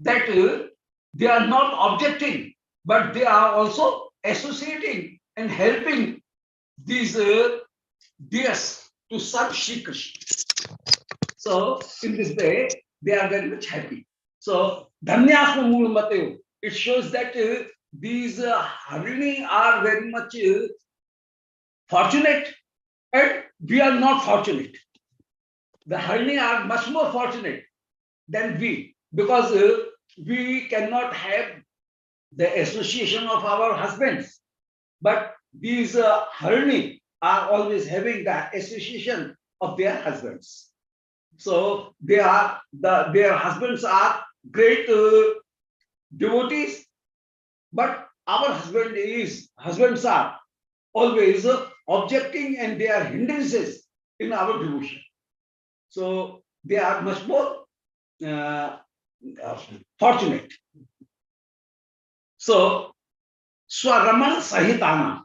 that they are not objecting, but they are also associating and helping these deers to serve Shri Krishna. So in this way, they are very much happy. So Dhanyasma Mool it shows that these Harini are very much fortunate, and we are not fortunate. The Harini are much more fortunate than we, because we cannot have the association of our husbands, but these Harini are always having the association of their husbands. So their husbands are great devotees, but our husbands are always objecting, and they are hindrances in our devotion. So they are much more fortunate. So Swaraman Sahitana,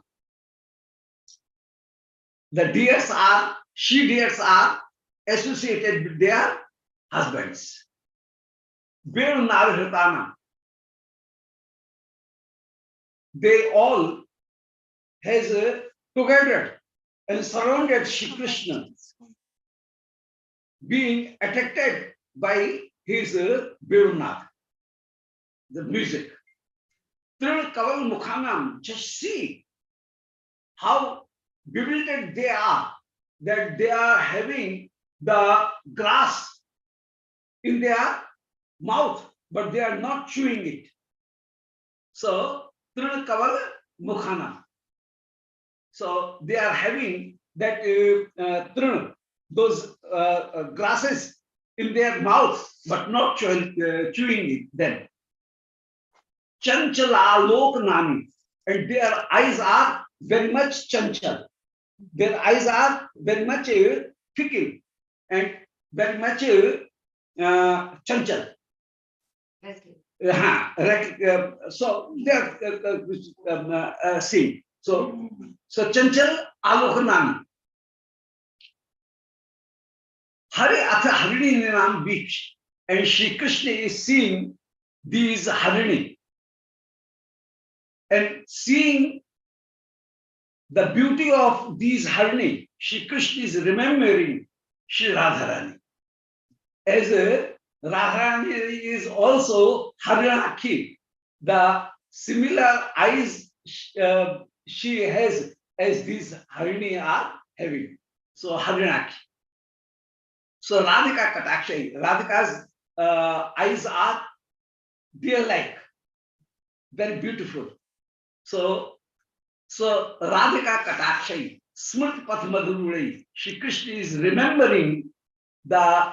the she deers are associated with their husbands. Bir Narhritana, they all has together and surrounded Shri Krishna, being attracted by his Birunad, the music. Tril Kaval Mukhanam, just see how bewildered they are, that they are having the grass in their mouth, but they are not chewing it. So, Tril Kaval Mukhanam. So, they are having that those grasses in their mouth, but not chewing it then. Chanchala Lok Nami, and their eyes are very much chanchal. Their eyes are very much fickle and very much chanchal. So they are seeing. So chanchal Alokanami. Hari Atha Harini Nam beach, and Shri Krishna is seeing these Harini, and seeing the beauty of these Harini, Shri Krishna is remembering Shri Radharani. As Radharani is also Harinaki, the similar eyes she has as these Harini are having. So Harinaki. So Radhika Katakshay, Radhika's eyes are deer-like, very beautiful. So Radhika Katakshay, Smrit Path Madhurai, Shri Krishna is remembering the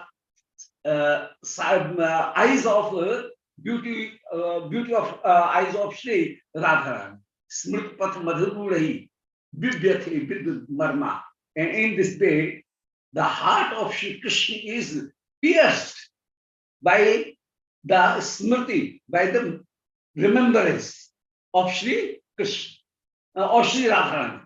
eyes of beauty of eyes of Shri Radharani. Smrit Path Madhurai, Vidyate Vidyat Marma. And in this way, the heart of Shri Krishna is pierced by the smriti, by the remembrance of Shri Krishna, or Shri Radharani.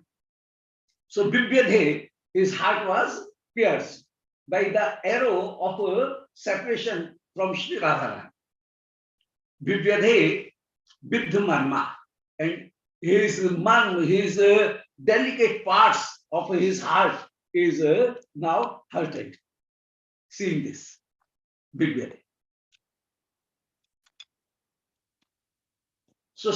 So Vivyadhe, his heart was pierced by the arrow of separation from Shri Radharani. Vivyadhe Viddhamarma, and his delicate parts of his heart is now hurted. Seeing this, Vivyadhe. So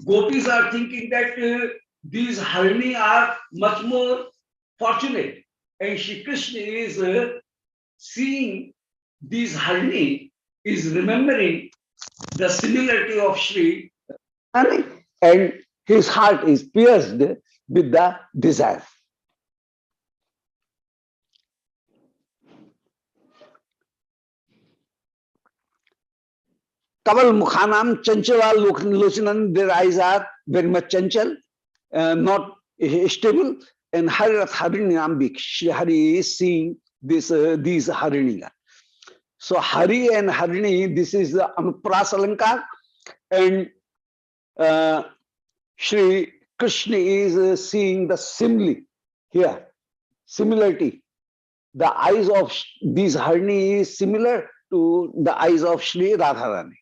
gopis are thinking that these Harini are much more fortunate, and Shri Krishna is seeing these Harini, is remembering the similarity of Shri Harini, and his heart is pierced with the desire. Kaval Mukhanam Chanchava Lochanan, their eyes are very much chanchal, not stable. And Harirat Harini Ambik, Shri Hari is seeing these Harini. So Hari and Harini, this is the Anupras Alankar, and Shri Krishna is seeing the simile here, similarity. The eyes of these Harini is similar to the eyes of Shri Radharani.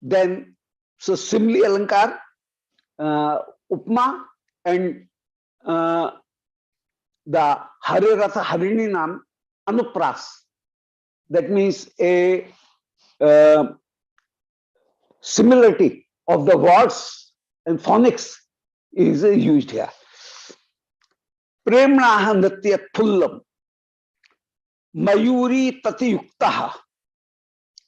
Then, so simile alankar, upma, and the Hare Ratha Harini Nam Anupras. That means a similarity of the words and phonics is used here. Premnaha Natyat Pullam Mayuri Tati Yuktaha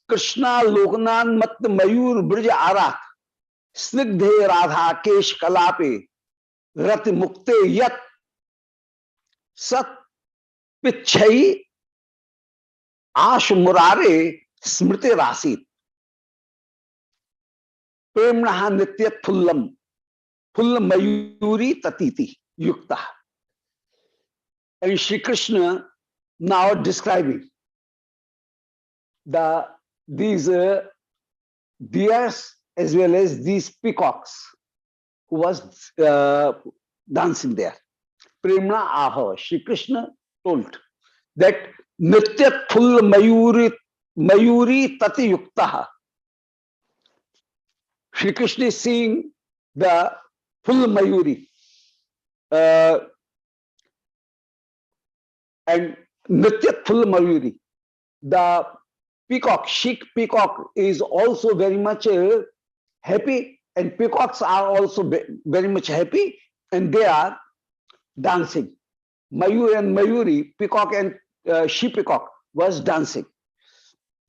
Krishna Loknan Mat Mayur Brij Arat Snigdhe Radha Kesh Kalape Rati Mukte Yat Sat Pichai Ash Murare Smriti Rasit. Premnaha Nityat Pullam Pullam Mayuri Tatiti Yukta. And Shri Krishna now describing these deers as well as these peacocks who was dancing there. Premna Aha, Shri Krishna told that Nityat Phul Mayuri Tati Yuktaha. Shri Krishna is seeing the Phul Mayuri and Nityat Phul Mayuri. The peacock, chic peacock is also very much happy, and peacocks are also very much happy, and they are dancing. Mayur and Mayuri, peacock and she peacock was dancing.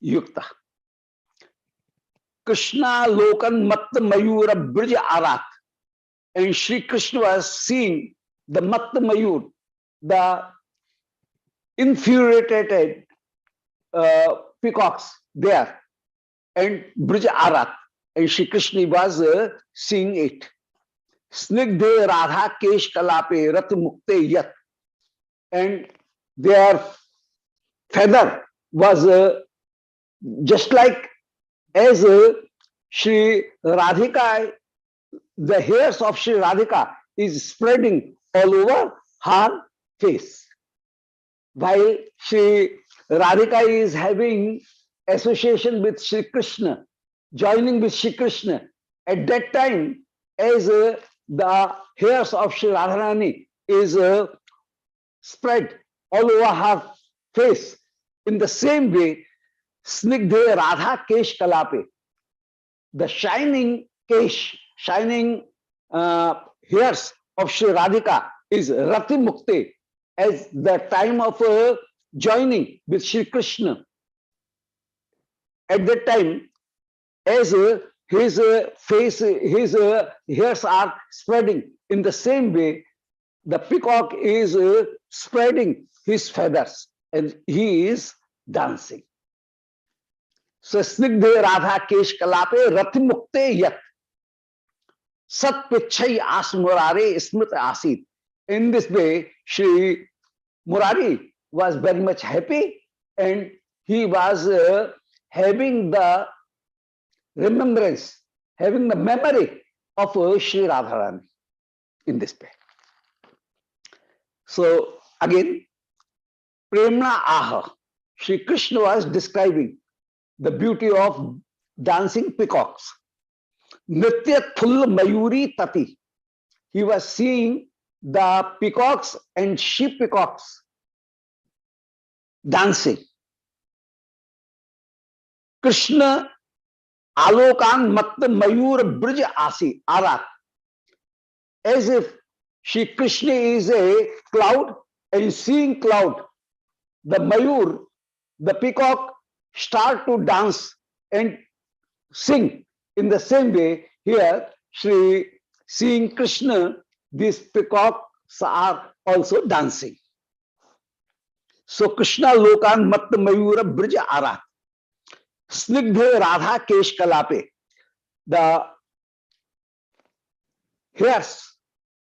Yukta. Krishna Lokan Mat Mayura Brij Arat. And Shri Krishna was seeing the Mat Mayur, the infuriated peacocks there, and Brij Arat. And Shri Krishna was seeing it. Snigdhe Radha Kesh Kalape Rat Mukte Yat. And their feather was just like as Shri Radhika, the hairs of Shri Radhika is spreading all over her face. While Shri Radhika is having association with Shri Krishna, joining with Shri Krishna, at that time, as the hairs of Shri Radharani is spread all over her face, in the same way, Snigdhe Radha Kesh Kalape, the shining kesh, shining hairs of Shri Radhika is Rati Mukte, as the time of joining with Shri Krishna. At that time, as his face, his hairs are spreading, in the same way, the peacock is spreading his feathers and he is dancing. So, Snigdhe Radha Kesh Kalape Rati Mukte Yat Sat Pichai As Murare Smrit Asit. In this way, Shri Murari was very much happy, and he was having the remembrance, having the memory of Shri Radharani in this way. So again, Premna Aha, Shri Krishna was describing the beauty of dancing peacocks. Nityat Phul Mayuri Tati. He was seeing the peacocks and she peacocks dancing. Krishna Alokan Mat Mayur Brij Asi Arat. As if Shri Krishna is a cloud, and seeing cloud, the Mayur, the peacock, start to dance and sing. In the same way, here, Shri seeing Krishna, these peacocks are also dancing. So, Krishna Lokan Mat Mayura Brij Arat. Snigdhe Radha Kesh Kalape. The hairs,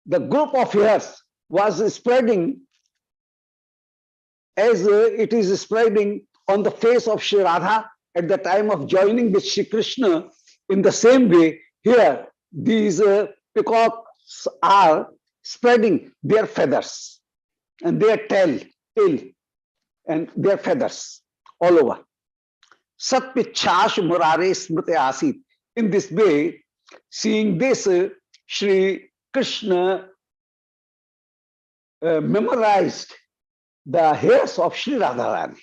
the group of hairs was spreading as it is spreading on the face of Shri Radha at the time of joining with Shri Krishna. In the same way, here these peacocks are spreading their feathers and their tail. and their feathers all over. Satpichash Murare Smriti Asit. In this way, seeing this, Sri Krishna memorized the hairs of Sri Radharani.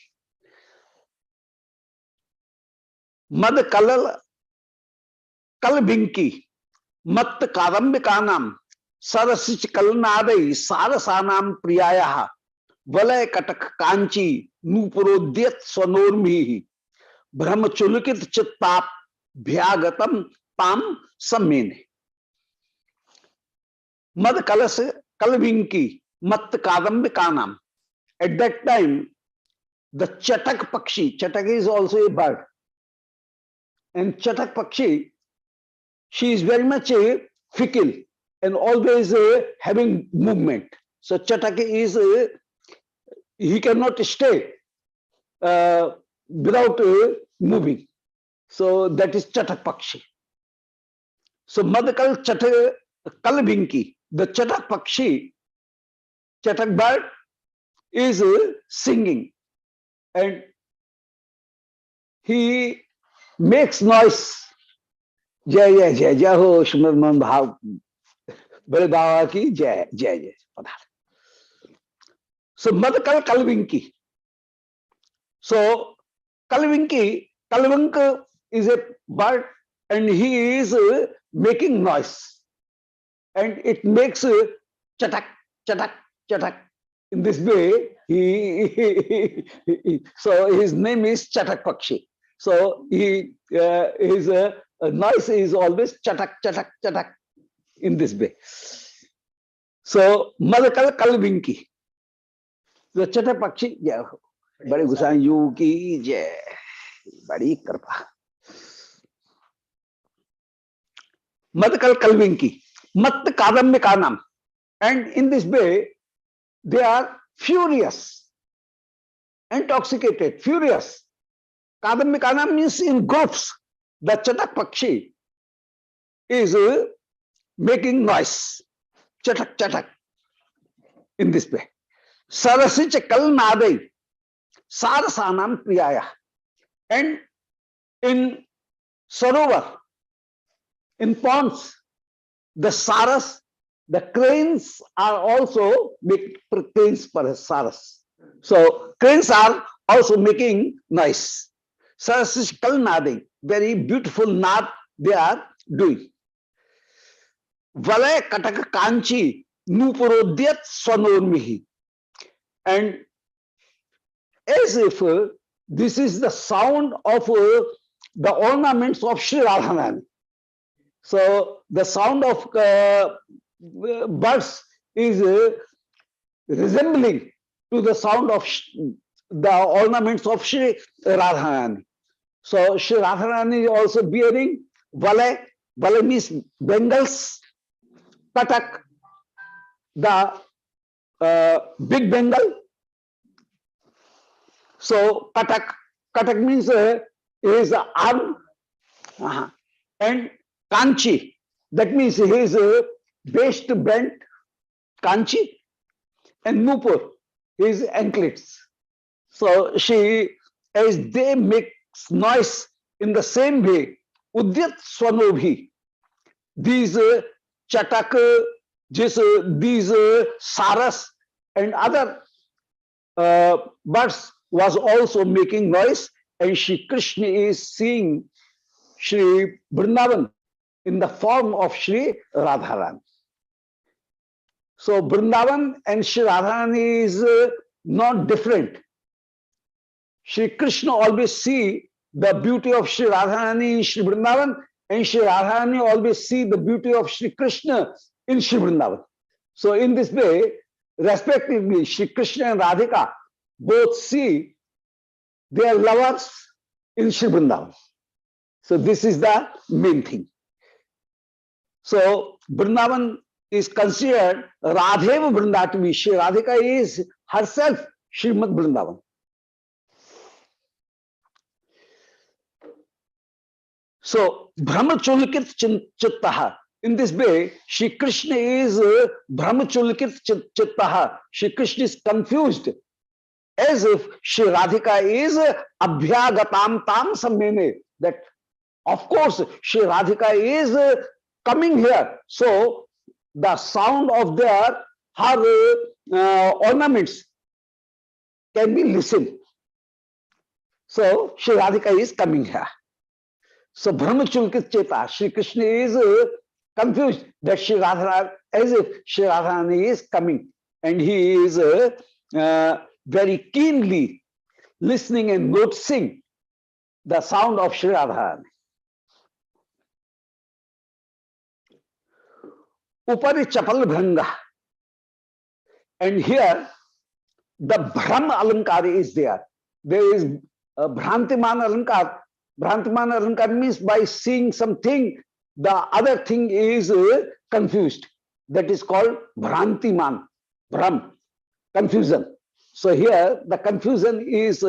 Mad Kalal Kalbinki Mat Kadambikanam Sarasich Kalnadai Sarasanam Priyaya Valay Katak Kanchi Nupurodyat Swanormihi Brahmachulukit Chittap Bhyagatam Tam Samene. Mad Kalas Kalvinki Mat Kadambikanam. At that time, the Chatak Pakshi, Chatak is also a bird, and Chatak Pakshi, she is very much fickle and always having movement. So Chatak is, he cannot stay without moving. So that is Chatak Pakshi. So Madhakal Chatak Kalvinki, the Chatak Pakshi, Chatak bird, is singing, and he makes noise. Jai jai jai jai ho Shrimad Man Bhav Bale Baba ki jai jai jai. So Madhakal Kalvinki. So Kalvinki, Kalvanka is a bird, and he is making noise, and it makes chatak chatak chatak. In this way, so his name is Chatak Pakshi. So his noise is always chatak chatak chatak in this way. So Madhakal Kalvinki, the Chatak Pakshi, yeah, Bade Gusan Yu ki jai, badi kripa. Madhakal Kalvinki, Mat Kadambikanam, and in this way, they are furious, intoxicated, furious. Kadambikana means in groups. The Chatak Pakshi is making noise. Chatak, chatak. In this way. Sarasich Kal Nadai. Sarasanam Priyaya. And in Sarovar, in ponds, the Saras, the cranes are also making cranes for Saras. So cranes are also making noise. Sarasish Kal Nadai, very beautiful nad they are doing. Valay Kataka Kanchi Nupurodyat Swanormihi. And as if this is the sound of the ornaments of Sri Radharani. So the sound of birds is resembling to the sound of the ornaments of Sri Radharani. So Sri Radharani is also bearing Valay. Valay means bangles. Katak, the big Bengal. So Katak, Katak means his arm. And Kanchi, that means his waist bent, Kanchi, and Nupur, his anklets. So she, as they make noise in the same way, Udyat Swanobhi, these Chatak, these Saras and other birds was also making noise, and Shri Krishna is seeing Shri Vrindavan in the form of Shri Radharani. So Vrindavan and Shri Radharani is not different. Shri Krishna always see the beauty of Shri Radharani in Shri Vrindavan, and Shri Radharani always see the beauty of Shri Krishna in Shri Vrindavan. So in this way, respectively, Shri Krishna and Radhika both see their lovers in Shri Vrindavan. So this is the main thing. So Vrindavan is considered Radheva Vrindatvi. Shri Radhika is herself Srimad Vrindavan. So Brahmachulkit Chittaha. In this way, Shri Krishna is Brahmachulkit Chittaha. Shri Krishna is confused as if Shri Radhika is abhyagatam tam sammene, that of course Shri Radhika is coming here. So the sound of her ornaments can be listened. So Shri Radhika is coming here. So Brahmachulkit Cheta, Shri Krishna is confused that Shri Radha, as if Shri Radharani is coming, and he is very keenly listening and noticing the sound of Shri Radharani. Upari Chapal Bhranga, and here the Bhram Alankar is there. There is Bhrantiman Alankar. Bhrantiman Alankar means by seeing something, the other thing is confused. That is called Bhrantiman, Bhram, confusion. So here the confusion is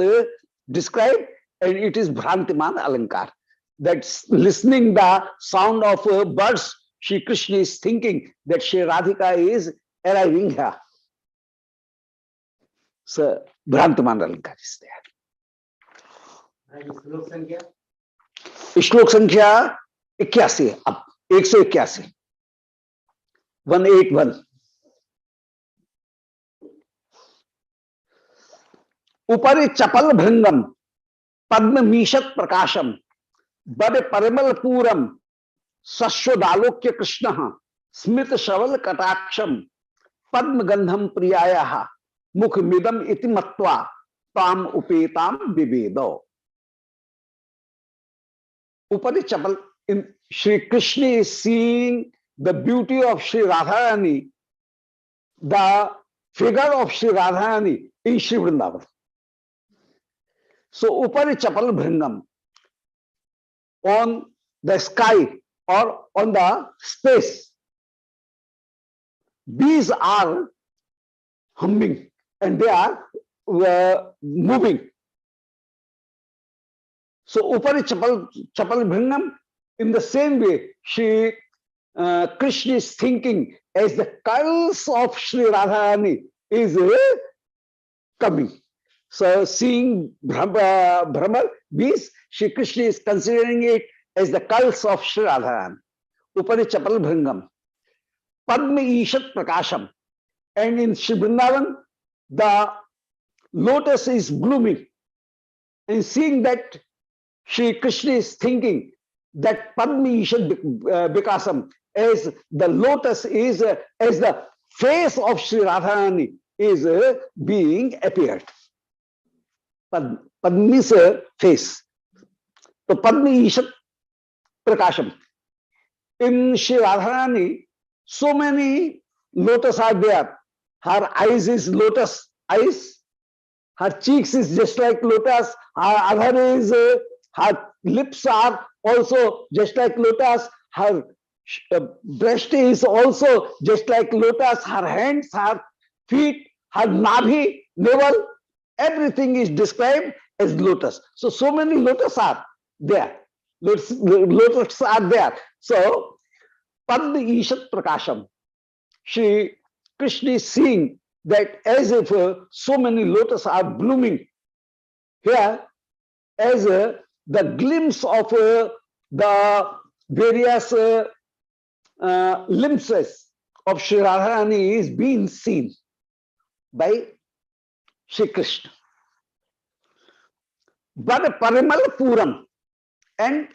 described, and it is Bhrantiman Alankar. That's listening the sound of birds. Shri Krishna is thinking that Shri Radhika is arriving here. So Bhrantiman Alankar is there. श्लोक संख्या 81 अब 181 181 ऊपरी चपल भृंगम पद्म मीशत प्रकाशम बड़े परिमल पूरम सस्वदालोक्य Krishna Smit shovel कटाक्षम पद्म गंधम प्रियाया मुख मिदम इति मत्वा ताम उपेताम विवेदो. Upari Chapal, in Shri Krishna is seeing the beauty of Shri Radharani, the figure of Shri Radharani in Shri Vrindavan. So Upari Chapal Bhringam, on the sky or on the space, bees are humming and they are moving. So Upari Chapal Bhringam, in the same way, Shri Krishna is thinking as the curls of Shri Radharani is coming. So seeing Brahma bees, Shri Krishna is considering it as the curls of Shri Radharani. Upari Chapal Bhringam. Padma Ishat Prakasham. And in Shri Vrindavan, the lotus is blooming. And seeing that, Shri Krishna is thinking that Padma Ishat Vikasam, as the lotus is, as the face of Shri Radharani is being appeared. Padma is face. So Padma Ishat Prakasham. In Shri Radharani, so many lotus are there. Her eyes is lotus eyes. Her cheeks is just like lotus. Her other is, her lips are also just like lotus. Her breast is also just like lotus. Her hands, her feet, her nabhi, navel, everything is described as lotus. So many lotus are there. Lotus are there. So, Padma Ishat Prakasham. Shri Krishna is seeing that as if so many lotus are blooming here, as the glimpse of the various limbs of Shri Radharani is being seen by Shri Krishna. But Parimal Puram, and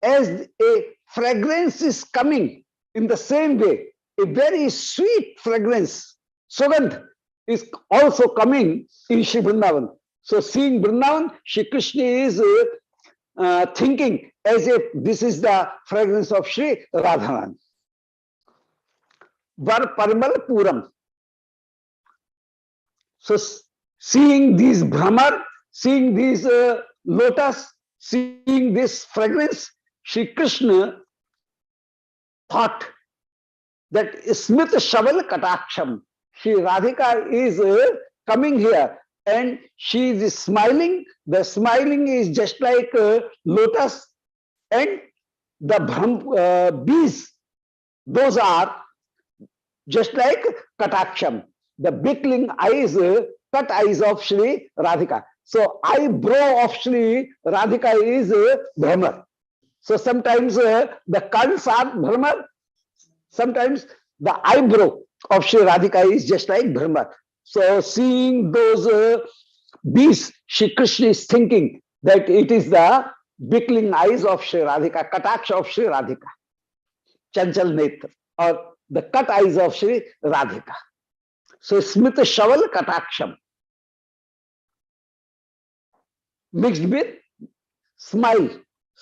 as a fragrance is coming in the same way, a very sweet fragrance, Sugandh, is also coming in Shri Vrindavan. So seeing Vrindavan, Shri Krishna is thinking as if this is the fragrance of Shri Radharani. Var Parimal Puram. So seeing these Brahmar, seeing these lotus, seeing this fragrance, Shri Krishna thought that Smith Shaval Kataksham, Shri Radhika is coming here and she is smiling. The smiling is just like lotus, and the bees, those are just like Kataksham. The bickling eyes cut eyes of Shri Radhika. So eyebrow of Shri Radhika is Brahmar. So sometimes the curls are Brahmar, sometimes the eyebrow of Shri Radhika is just like Brahmar. So seeing those beasts, Shri Krishna is thinking that it is the bickling eyes of Shri Radhika, Kataksha of Shri Radhika, Chanchal Netra, or the cut eyes of Shri Radhika. So Smita Shaval Kataksham mixed with smile.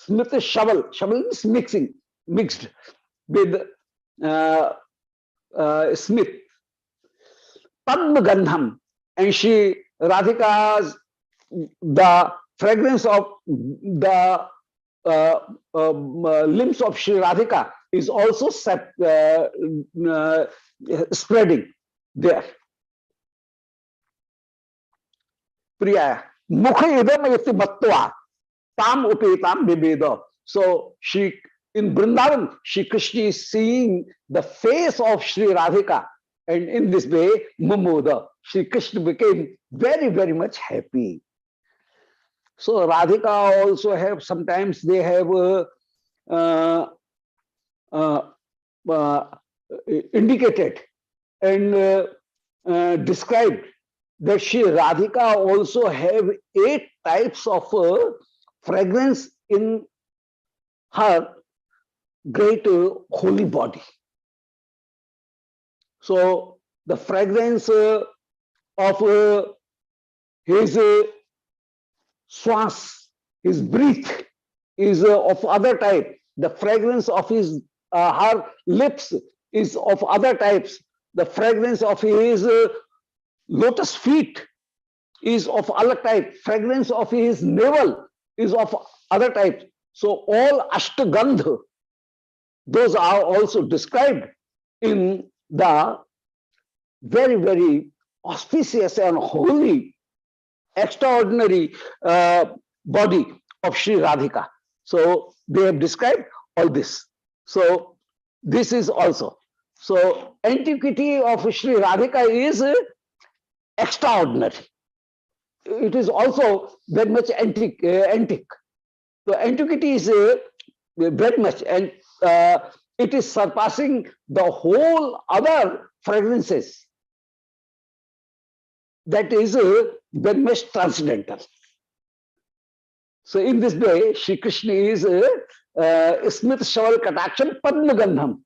Smita Shaval. Shaval means mixing, mixed with Smith. Padma Gandham. And she, Radhika's, the fragrance of the limbs of Shri Radhika is also spreading there. Priya. Mukha idam iti mattva tam upetam viveda. So she, in Vrindavan, Shri Krishna is seeing the face of Shri Radhika, and in this way, Mumuda, Shri Krishna became very, very much happy. So Radhika also have, sometimes they have indicated and described that Shri Radhika also have 8 types of fragrance in her great holy body. So the fragrance of his swas, his breath is of other type. The fragrance of his her lips is of other types. The fragrance of his lotus feet is of other type. Fragrance of his navel is of other type. So all Ashtagandha, those are also described in the very, very auspicious and holy, extraordinary body of Sri Radhika. So they have described all this. So this is also. So antiquity of Sri Radhika is extraordinary. It is also very much antique. So antiquity is very much, and it is surpassing the whole other fragrances. That is very much transcendental. So in this way, Shri Krishna is Smith Shaval Kataksham Padma Gandham,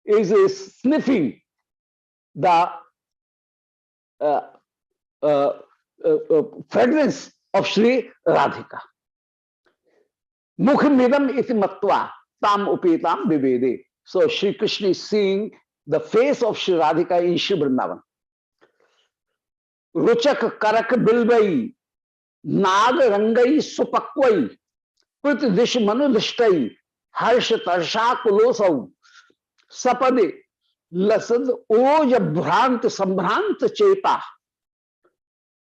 is sniffing the fragrance of Shri Radhika. Mukhmidam iti matva tam upetam vivede. So Shri Krishna is seeing the face of Shri Radhika in Shri Vrindavan. Ruchak karak bilbai नाग रंगई सुपक्वई कृत दिश मनुदृष्टई हर्ष तर्षा कुलोसौ सपदे लसद ओज भ्रांत संभ्रांत चेता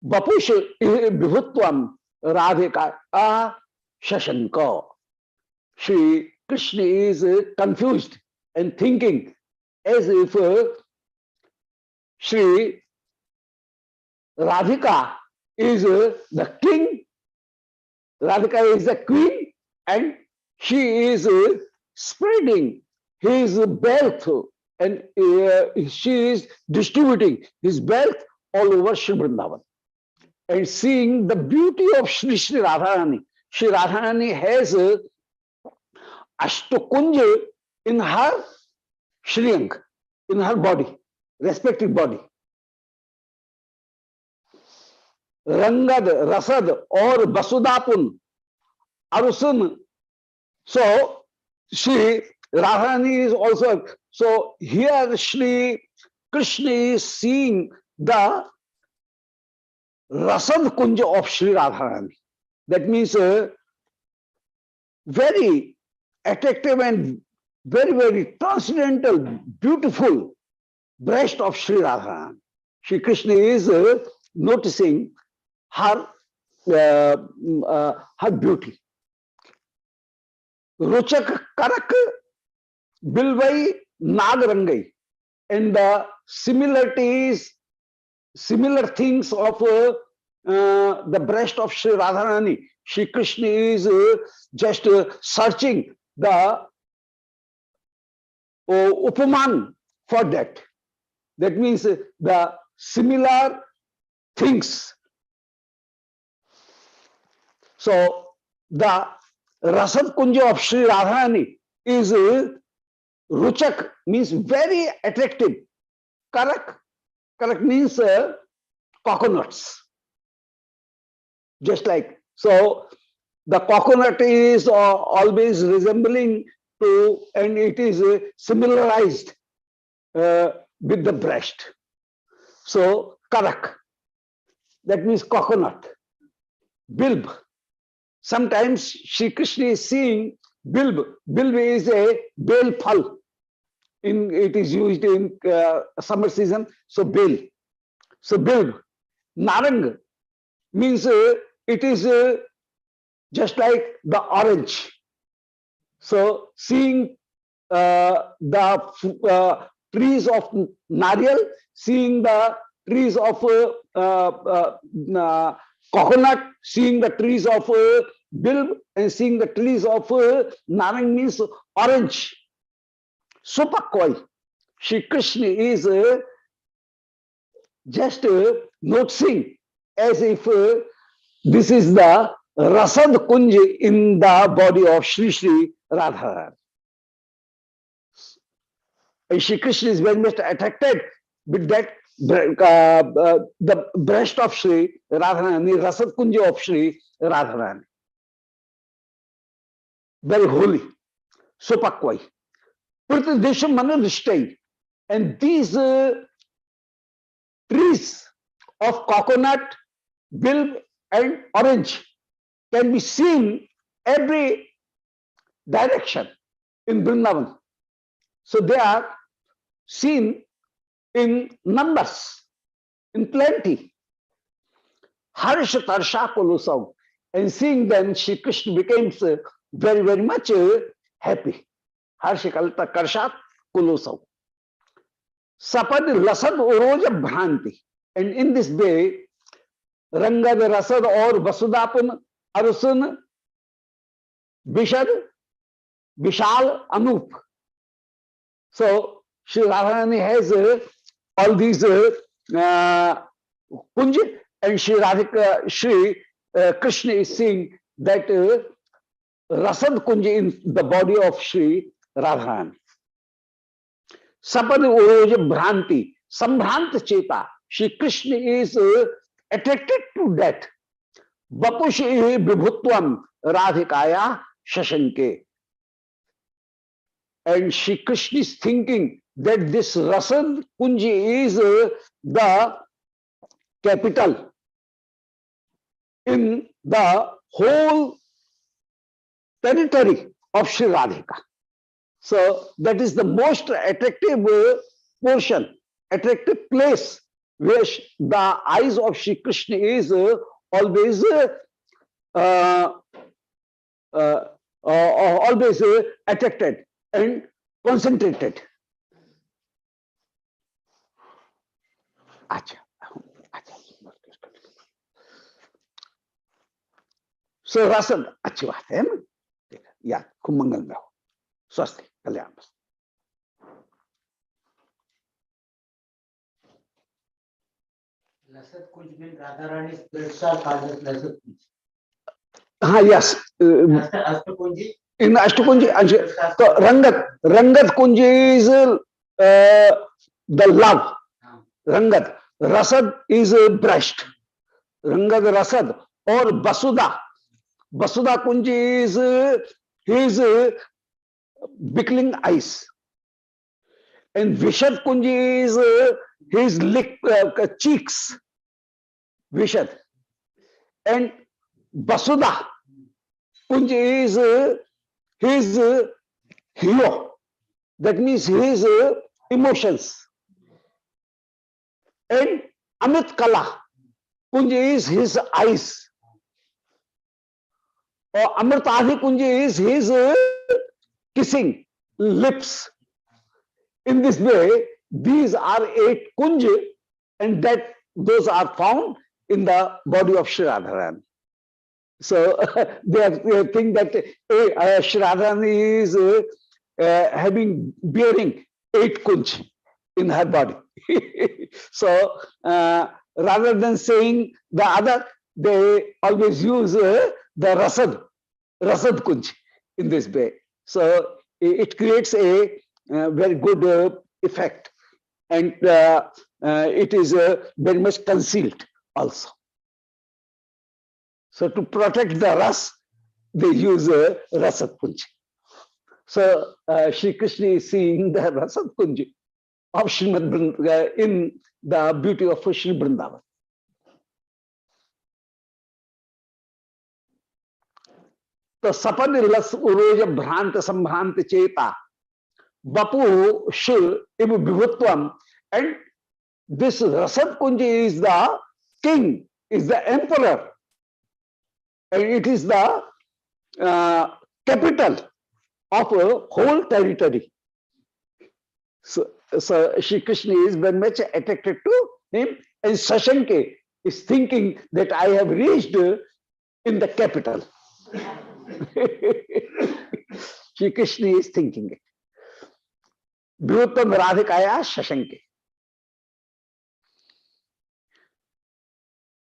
बपुष विभुत्वम Radhika Shashank. Shri Krishna is confused and thinking as if Shri Radhika is the king, Radhika is the queen, and she is spreading his wealth, and she is distributing his wealth all over Shri Vrindavan. And seeing the beauty of Shri Radharani, Shri Radharani has Ashtakunja in her Shriyang, in her body, respective body. Rangad, Rasad, or Basudapun, Arusun. So, Shri Radharani is also. So, here Shri Krishna is seeing the Rasad Kunja of Shri Radharani. That means very attractive and very, very transcendental, beautiful breast of Shri Radharani. Shri Krishna is noticing her beauty. Ruchak Karak Bilvai Nagarangai. And the similarities, similar things of the breast of Sri Radharani. Shri Krishna is just searching the upaman for that. That means the similar things. So the Rasad Kunja of Sri Radharani is ruchak, means very attractive. Karak, karak means coconuts. Just like, so the coconut is always resembling to, and it is similarized with the breast. So karak, that means coconut. Bilb, sometimes Shri Krishna is seeing bilb. Bilb is a bel phal. It is used in summer season. So bel. So bilb. Narang means it is just like the orange. So seeing the trees of nariyal, seeing the trees of coconut, seeing the trees of bilb, and seeing the trees of narang means orange. Supakoi. Shri Krishna is just noticing as if this is the Rasad Kunj in the body of Shri Shri Radha. And Shri Krishna is very much attracted with that the breast of Shri Radharani, Rasad Kunja of Shri Radharani. Very holy. Supakwai. Pritadesham Manadishtai. And these trees of coconut, bilb, and orange can be seen every direction in Vrindavan. So they are seen in numbers, in plenty. Harsha Tarsha Kulusam. And seeing them, Shri Krishna becomes very, very much happy. Harsha Karshat Kulusam. Sapad Lasad Oroja Bhranti. And in this way, Rangad Rasad or Vasudapun Arusun Bishad Vishal Anup. So Shri Radharani has all these Kunj, and Shri Radhika, Shri Krishna is seeing that Rasad Kunj in the body of Shri Radharani. Sapad Uroja Bhranti, Sambhranta Cheta. Shri Krishna is attracted to that. Vapushi Vibhutvam Radhikaya Shashanke. And Shri Krishna is thinking that this Rasad Kunji is the capital in the whole territory of Shri Radhika. So that is the most attractive portion, attractive place where the eyes of Shri Krishna is always always attracted and concentrated. So Rasad, अच्छी बात है ना, या खूब मंगल में हो, स्वस्थ कल्याण। Lasat Kunj means Radharani's breasts are called as Lasat Kunj. हाँ, yes. Ashtakunji. In Ashtakunji, so Rangat Kunji is the love. Rangat. Rasad is breast. Rangat Rasad or Basuda. Basuda Kunji is his bickling eyes. And Vishad Kunji is his cheeks. Vishad. And Basuda Kunji is his hero. That means his emotions. And Amit Kala Kunji is his eyes. Or Amritadhi Kunji is his kissing lips. In this way, these are 8 kunj, and that those are found in the body of Shri Radharani. So they think that Shri Radharani is bearing 8 kunj in her body. So rather than saying the other, they always use the rasad kunj in this way. So it creates a very good effect, and it is very much concealed also. So to protect the ras, they use rasad kunj. So Shri Krishna is seeing the rasad kunj of Srimad in the beauty of Shri Vrindavan. तो सपन लस उरोज भ्रांत संभ्रांत चेता बपु शिव इव विभुत्वम, and this Rasad Kunj is the king, is the emperor, and it is the capital of a whole territory. So Shri Krishna is very much attracted to him, and Shashanke is thinking that I have reached in the capital. Shri Krishna is thinking it. Vyuttam Radhikaya Shashanke.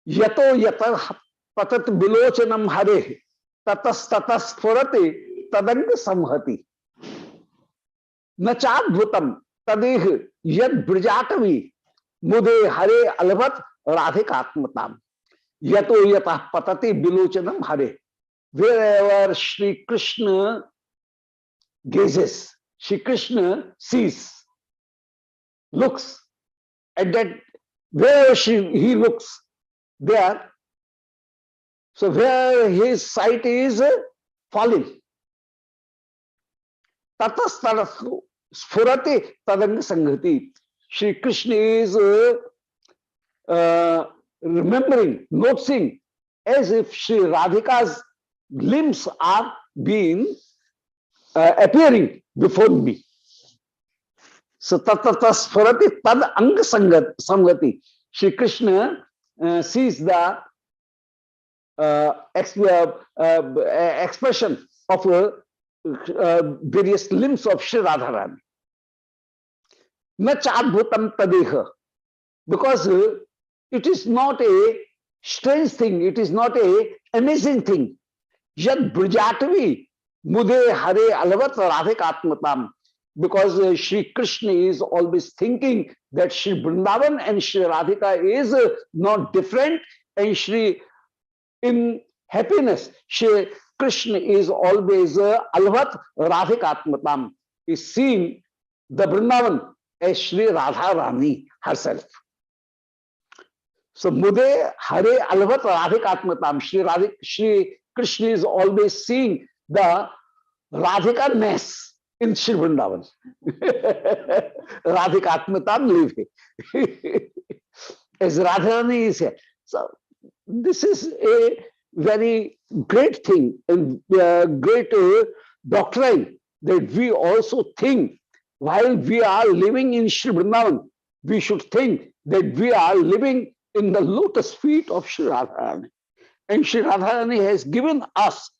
Yato yata patat bilochanam hare tatas tatas phurati tadang samhati. Nachadbhutam tadeh yad brijatavi mude hare alvat radhikatmatam. Yato yata patati bilochanam hare. Wherever Shri Krishna gazes, Shri Krishna sees, looks, and that wherever he looks, there, so where his sight is falling, tatas tatas sphurati tadang sanghati. Shri Krishna is remembering, noticing, as if Shri Radhika's limbs are being appearing before me. So tatatas sphurati tad anga samgati. Shri Krishna sees the expression of various limbs of Shri Radharani. Nachadbhutam tadeha, because it is not a strange thing, it is not a amazing thing. Yad Brijatavi Mude Hare Alavat Radhikatmatam, because Shri Krishna is always thinking that Shri Vrindavan and Shri Radhika is not different, and Shri in happiness, Shri Krishna is always Alavat Radhikatmatam, is seeing the Vrindavan as Shri Radha Rani herself. So Mude Hare Alavat Radhikatmatam, Shri Krishna is always seeing the Radhika-ness in Shri Vrindavan. Radhikatmatam live. As Radharani is here. So this is a very great thing and great doctrine, that we also think while we are living in Shri Vrindavan, we should think that we are living in the lotus feet of Shri Radharani. And Shri Radharani has given us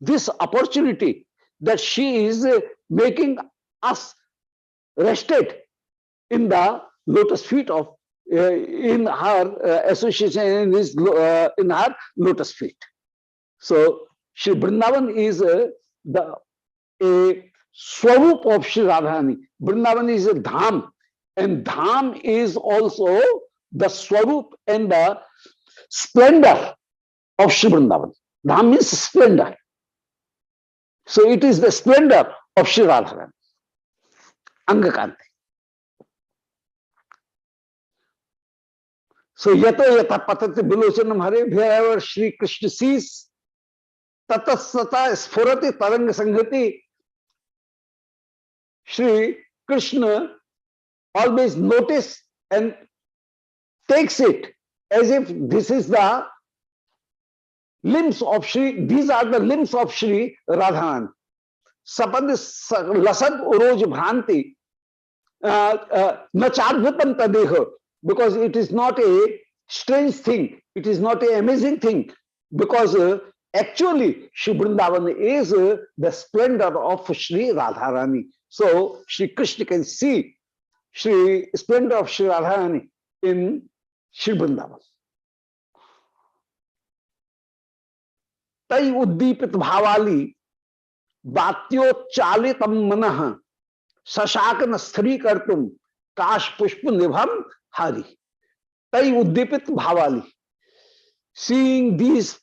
this opportunity, that she is making us rested in the lotus feet of, in her association, in her lotus feet. So Shri Vrindavan is the Swarup of Shri Radharani. Vrindavan is a Dham, and Dham is also the Swarup and the splendor of Shri Vrindavan. Dham means splendor. So it is the splendor of Shri Radharani. Angakanti. So yato yata patati bilochanam hare, wherever Shri Krishna sees, tatasata sphurati taranga sanghati. Shri Krishna always notice and takes it as if this is the limbs of Shri, these are the limbs of Shri Radharani. Sapad lasad uroj bhranti nachadbhutam tadeha, because it is not a strange thing. It is not an amazing thing, because actually Shri Vrindavan is the splendor of Shri Radharani. So Shri Krishna can see Shri splendor of Shri Radharani in Shri Vrindavan. तई उद्दीपित भावाली वात्योच्चालितम मनः सशाकन स्त्री कर तुम काश पुष्प निभम हरि. तई उद्दीपित भावाली, seeing these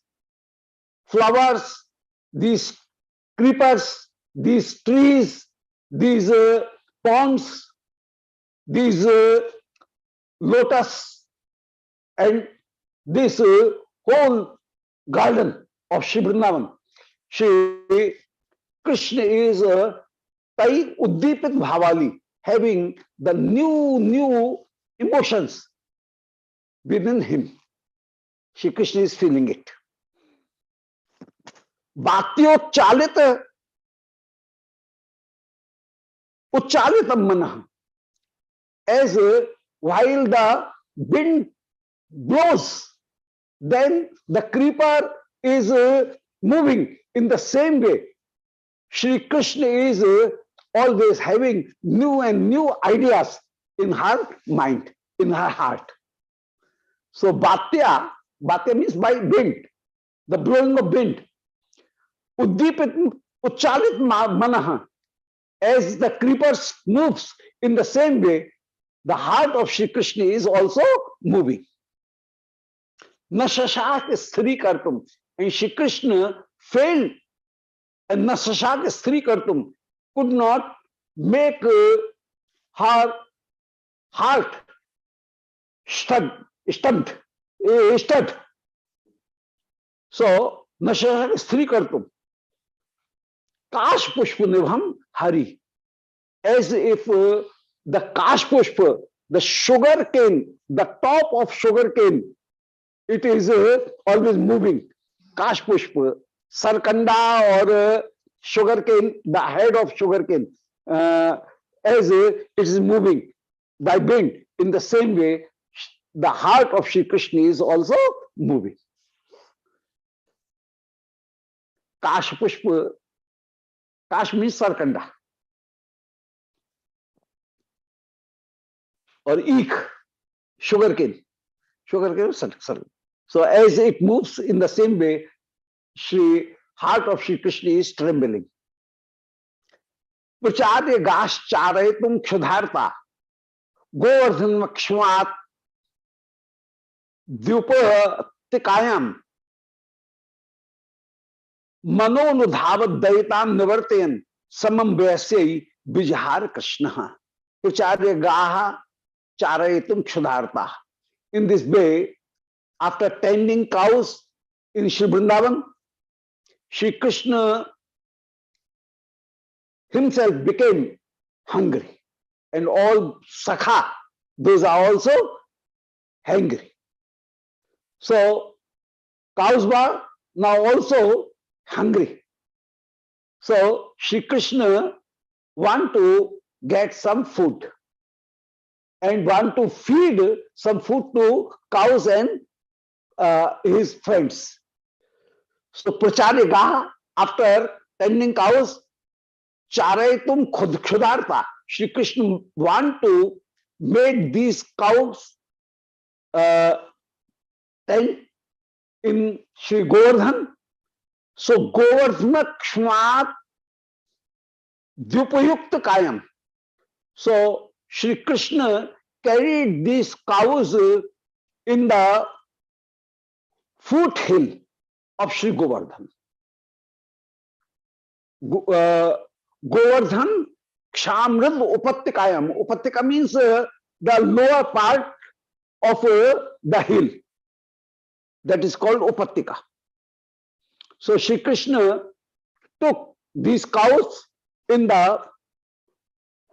flowers, these creepers, these trees, these ponds, these lotus, and this whole garden of Shri Vrindavan, Shri Krishna is Tai Uddipit Bhavali, having the new emotions within him. Shri Krishna is feeling it. Bhatyochalita Uchalitam Manah, as while the wind blows, then the creeper is moving in the same way. Shri Krishna is always having new and new ideas in her mind, in her heart. So Bhatya means by wind, the blowing of wind. Uddipit Uchalit Manah, as the creepers moves in the same way, the heart of Shri Krishna is also moving. Nashashak Sthri Kartum, and Shri Krishna failed, and Nashashak Sthri Kartum could not make her heart stud. So Nashashak Sthri Kartum, Kash Pushpa Nibham Hari, as if the Kash Pushpa, the sugar cane, the top of sugar cane, it is always moving. Kash Pushpa, Sarkanda or sugar cane, the head of sugar cane, as it is moving by wind. In the same way, the heart of Shri Krishna is also moving. Kash Pushpa, Kash means Sarkanda or eek, sugar cane. So as it moves in the same way, heart of Shri Krishna is trembling. Pracharya gash charayatum kshudharta govardhan makshmat dyupatikayam manonudhavat daitam nivartayan samam vyasya vijhar Krishna. Pracharya gaha charayatum kshudharta. In this way, after tending cows in Shri Vrindavan, Shri Krishna himself became hungry, and all Sakha, those are also hungry. So cows were now also hungry. So Shri Krishna want to get some food and want to feed some food to cows and his friends. So Pracharya Gaha, after tending cows, Charayatum Khudarta, Shri Krishna want to make these cows tend in Shri Govardhan. So Govardhana Kshmat Dyupayukta Kayam. So Shri Krishna carried these cows in the foothill of Shri Govardhan. Govardhan Kshamrid Upattikayam. Upattika means the lower part of the hill. That is called Upattika. So Shri Krishna took these cows in the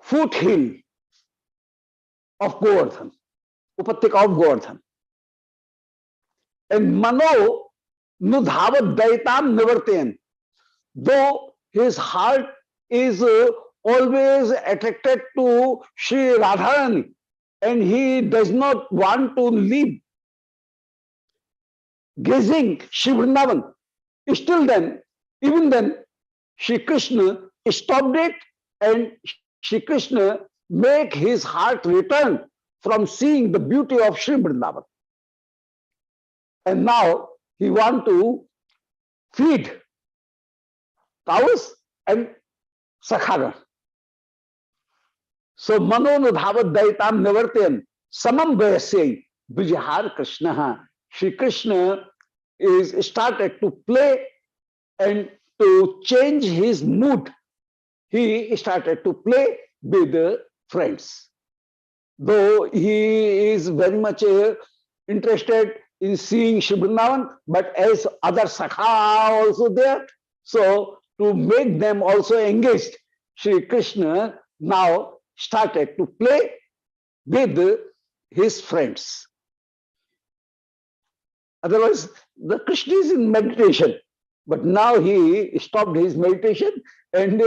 foothill of Govardhan, Upattika of Govardhan. And Mano Nudhavat Daitam Nivartayan, though his heart is always attracted to Shri Radharani, and he does not want to leave gazing Shri Vrindavan. Still then, even then, Shri Krishna stopped it, and Shri Krishna make his heart return from seeing the beauty of Shri Vrindavan. And now he want to feed cows and sakhagan. So manonudhavat daitam nivartayan samam vayasya vijahar Krishna. Shri Krishna is started to play and to change his mood. He started to play with the friends. Though he is very much interested in seeing Shri Vrindavan, but as other Sakha are also there, so to make them also engaged, Shri Krishna now started to play with his friends. Otherwise, the Krishna is in meditation, but now he stopped his meditation, and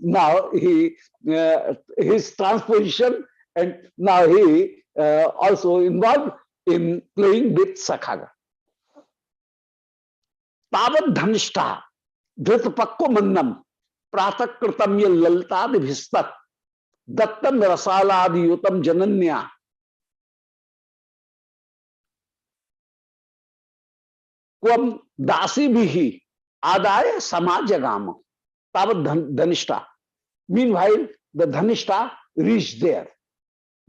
now he his transposition, and now he also involved in playing with Sakhaga. Tavat dhanishta dhritapakko mannam pratakritam ya laltadibhistat dattam rasaladi yutam jananya Kvam dasi bhi adaya samajagama. Tavat dhanishta. Meanwhile, the dhanishta reached there.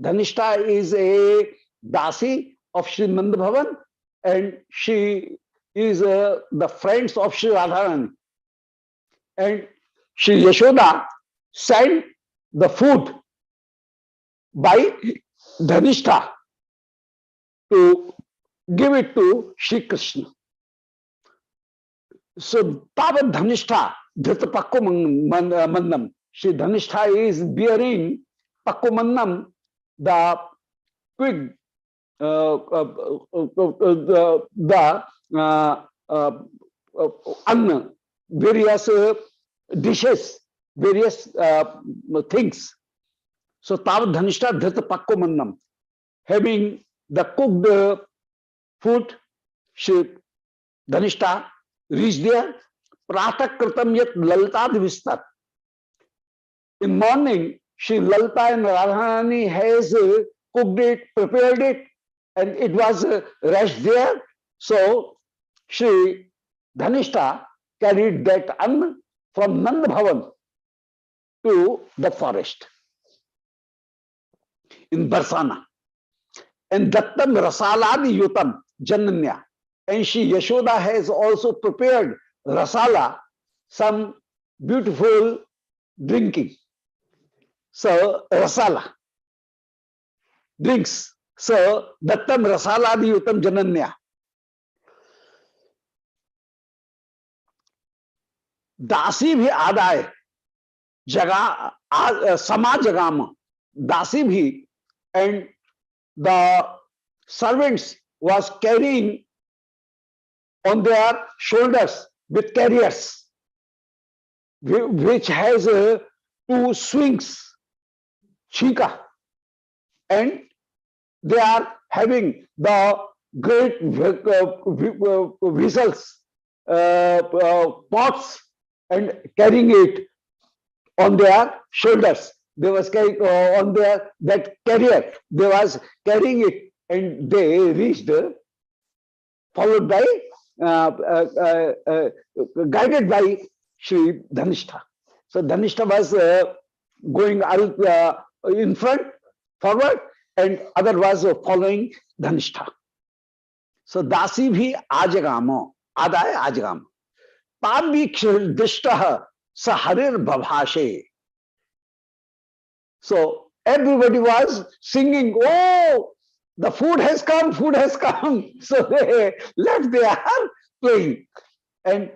Dhanishta is a dasi of Sri Nanda Bhavan, and she is the friends of Sri Radharani. And Sri Yashoda sent the food by Dhanishta to give it to Sri Krishna. So Tavat Dhanishta Dhrita Pakko Mannam. Sri Dhanishta is bearing Pakko Mannam, the quick anna, various dishes, various things. So Tavat Dhanishta Dhrita Pakko Mannam, having the cooked food, Shri Dhanishta reached there. Pratak Kritam yat laltad vistat. In morning, Shri Lalta and Radharani has cooked it, prepared it, and it was rest there. So Shri Dhanishta carried that anna from Nanda Bhavan to the forest in Barsana. And Dattam Rasaladi Yutam Jananya. And Shri Yashoda has also prepared rasala, some beautiful drinking. So rasala, drinks. So Dattam Rasaladi Yutam Jananya. Dasi bhi aadaye jaga sama jagama. Dasi bhi, and the servants was carrying on their shoulders with carriers, which has two swings, chika, and they are having the great vessels, pots, and carrying it on their shoulders. They was carrying on their that carrier. They was carrying it, and they reached, followed by, guided by Shri Dhanishta. So Dhanishta was going in front, forward, and other was following Dhanishta. So Dasi bhi ajagamo, adaya ajagamo. Tabhi drishtah saharir bhavashe. So everybody was singing, oh, the food has come, food has come. So they left their playing. And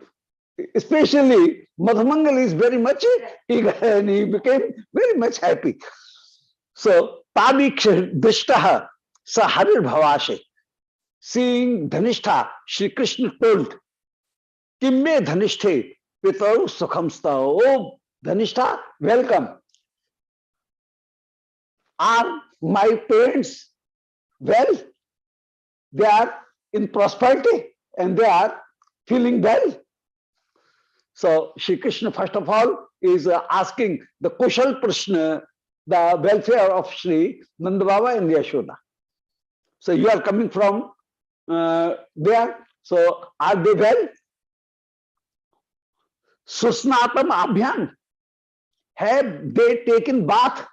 especially Madhumangal is very much eager, and he became very much happy. So Tabhi drishtah saharir bhavashe. Seeing Dhanishta, Shri Krishna told, Kimme Dhanishte Pitaru Sukhamsta. Oh, Dhanishta, welcome. Are my parents well? They are in prosperity and they are feeling well. So Shri Krishna, first of all, is asking the Kushal Prashna, the welfare of Shri Nanda Baba and Yashoda. So you are coming from there. So are they well? Susnatam Abhyan. Have they taken bath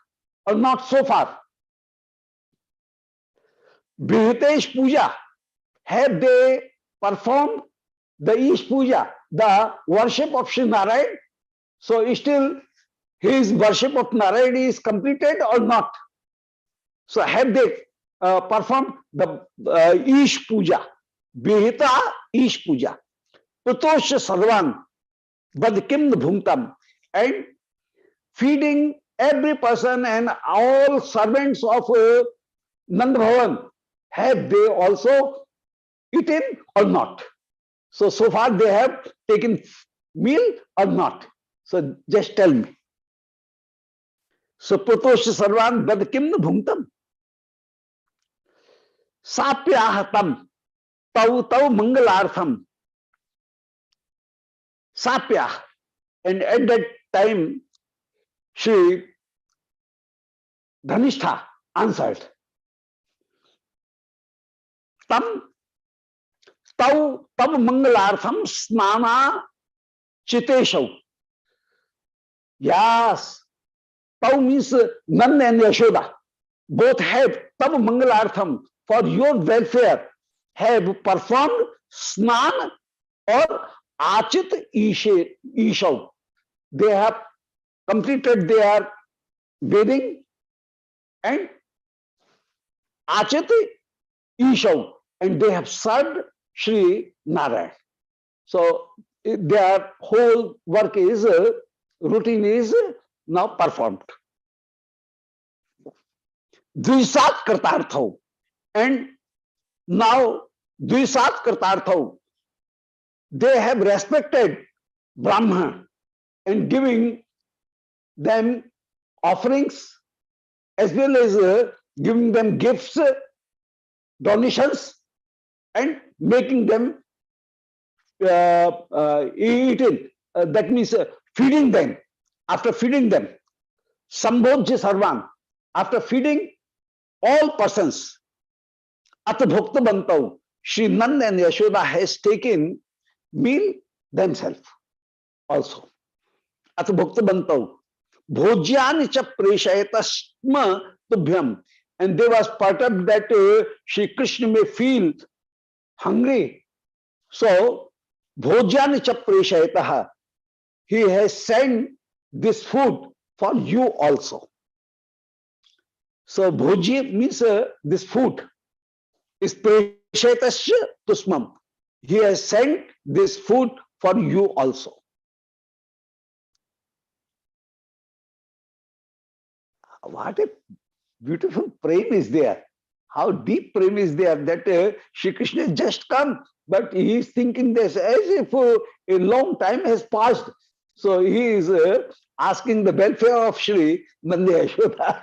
or not so far? Vihitesh Puja. Have they performed the Ish Puja, the worship of Shri Narayan? So still his worship of Narayan is completed or not? So have they performed the Ish Puja? Vihita Ish Puja. Pratosha Sarvan Vadkim Bhumtam. And feeding every person and all servants of Nand Bhavan, have they also eaten or not? So far they have taken meal or not? So just tell me. So Pratosha Sarvan Vadkim Bhumtam. Sapyahatam Tau Tau Mangalartham. Sapya. And at that time, Shri Dhanistha answered, Tam Tau Tav Mangalartham Snana Chiteshav. Yes, Tau means Nanda and Yashoda. Both have Tav Mangalartham, for your welfare, have performed Snan or Achit Ishav. They have completed their bathing and Achit Ishav, and they have served Shri Narayan. So their whole work is, routine is now performed. Dvisat Kartarthav. And now Dvisat Kartarthav, they have respected Brahma and giving them offerings as well as giving them gifts, donations, and making them eaten. That means feeding them. After feeding them, Sambodhya Sarvan, after feeding all persons, At Bhukta Bantav, Shri Nanda and Yashoda has taken meal themselves also. At Bhukta Bantav, Bhojyani cha preshayatasma tubhyam. And they was perturbed that Shri Krishna may feel hungry. So, Bhojyani cha preshayataha, he has sent this food for you also. So, Bhojya means this food is preshayatasya tusmam. He has sent this food for you also. What a beautiful prem is there. How deep prem is there that Shri Krishna has just come, but he is thinking this as if a long time has passed. So he is asking the welfare of Shri Nanda Yashoda.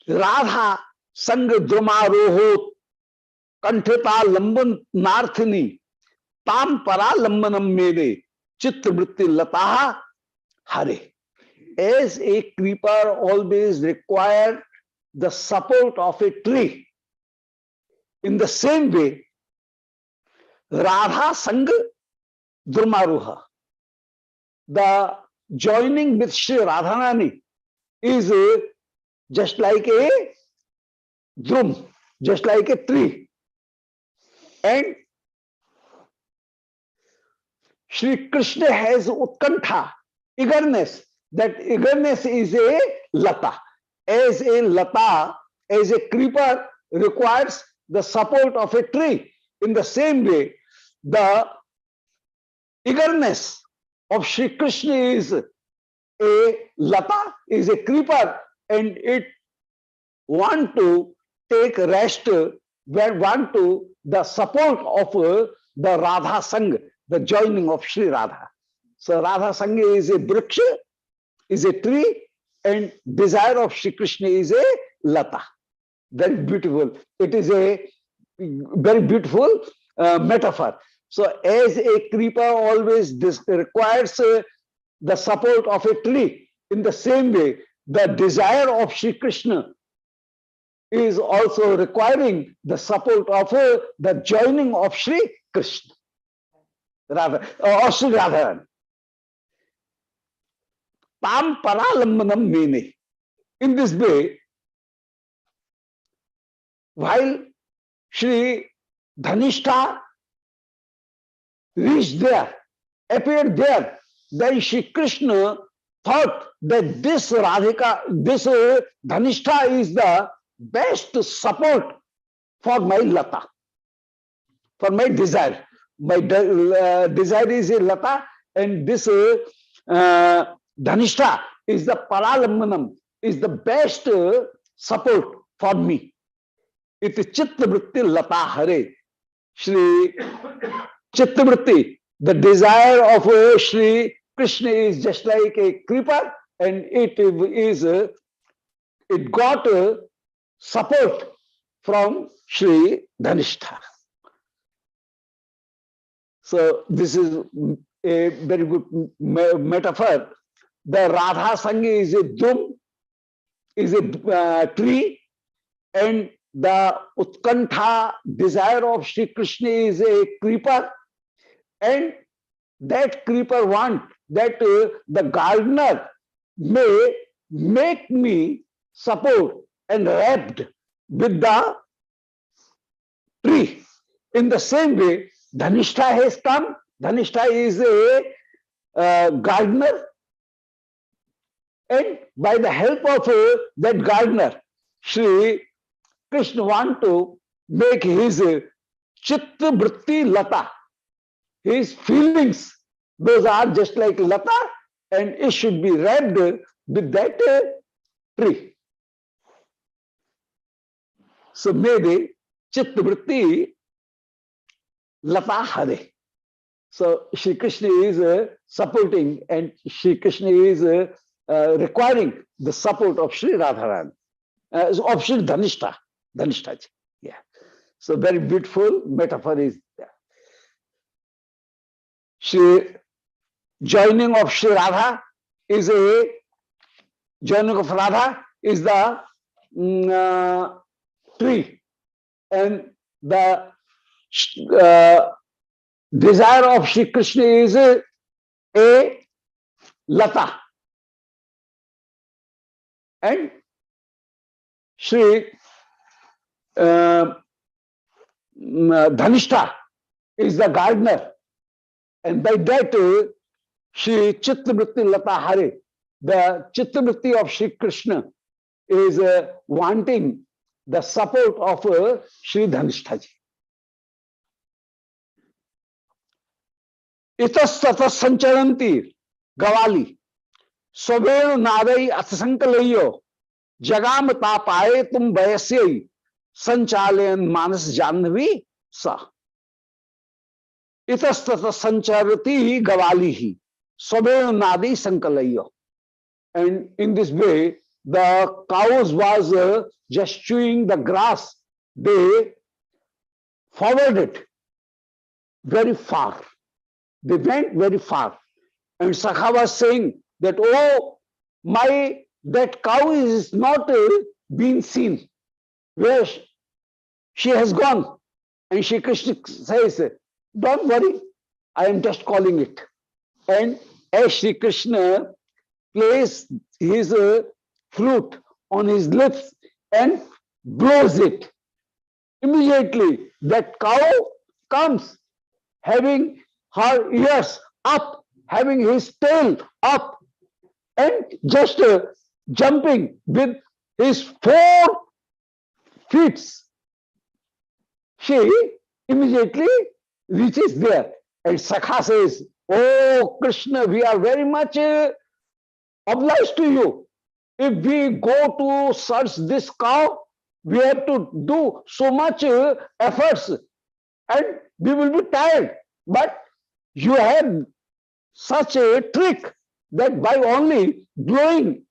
Radha Sang Drumaroho Kanthita Lamban Narthini Tam Para Lambanam Mere Chittavritti Lataha Hare. As a creeper always required the support of a tree, in the same way, Radha Sang Drumaroha, the joining with Shri Radharani is just like a drum, just like a tree. And Shri Krishna has utkantha, eagerness. That eagerness is a lata. As a lata, as a creeper requires the support of a tree, in the same way, the eagerness of Shri Krishna is a lata, is a creeper, and it want to take rest, want to the support of the Radha Sang, the joining of Shri Radha. So Radha Sang is a vriksha, is a tree, and desire of Shri Krishna is a lata. Very beautiful. It is a very beautiful metaphor. So, as a creeper always this requires the support of a tree, in the same way, the desire of Sri Krishna is also requiring the support of the joining of Sri Krishna, Radha, or Sri Radha. Tam paralambanam mene. In this way, while Sri Dhanishta reached there, appeared there, then Sri Krishna thought that this Radhika, this Dhanishta is the best support for my Lata, for my desire. My desire is a Lata, and this Dhanishta is the Paralambanam, is the best support for me. It is Chittavritti Lata Hare. Shri Chittavritti, the desire of Shri Krishna is just like a creeper, and it got support from Shri Dhanishta. So this is a very good metaphor. The Radha-Sangr is a dum, is a tree, and the Utkantha desire of Shri Krishna is a creeper, and that creeper want that the gardener may make me support and wrapped with the tree. In the same way, Dhanishta has come. Dhanishta is a gardener, and by the help of that gardener, Shri Krishna want to make his chitta vritti lata, his feelings, those are just like lata, and it should be wrapped with that tree. So maybe chitta vritti lata hare. So Shri Krishna is supporting, and Shri Krishna is requiring the support of Shri Radharani, of Shri Dhanishta. Dhanishta. Yeah. So very beautiful metaphor is there. Shri joining of Shri Radha is a joining of Radha is the tree, and the desire of Shri Krishna is a lata, and Shri Dhanishta is the gardener, and by that Shri Chittavritti Lata Hare, the Chittavritti of Shri Krishna is wanting the support of Shri Dhanishta ji. Itastata sancharanti gavali स्ववेण नादई अथसंकलयो जगाम तापाए तुम वयस्य संचालयन मानस जाह्नवी सा इतस्तत संचरति ही गवाली ही स्ववेण नादी संकलयो. And in this way, the cows was just chewing the grass. They forwarded very far. They went very far. And Sakha was saying that, oh, that cow is not being seen. Where she has gone. And Shri Krishna says, don't worry, I am just calling it. And as Shri Krishna places his flute on his lips and blows it, immediately that cow comes, having her ears up, having his tail up, and just jumping with his 4 feet. She immediately reaches there, and Sakha says, oh Krishna, we are very much obliged to you. If we go to search this cow, we have to do so much efforts, and we will be tired. But you have such a trick that by only blowing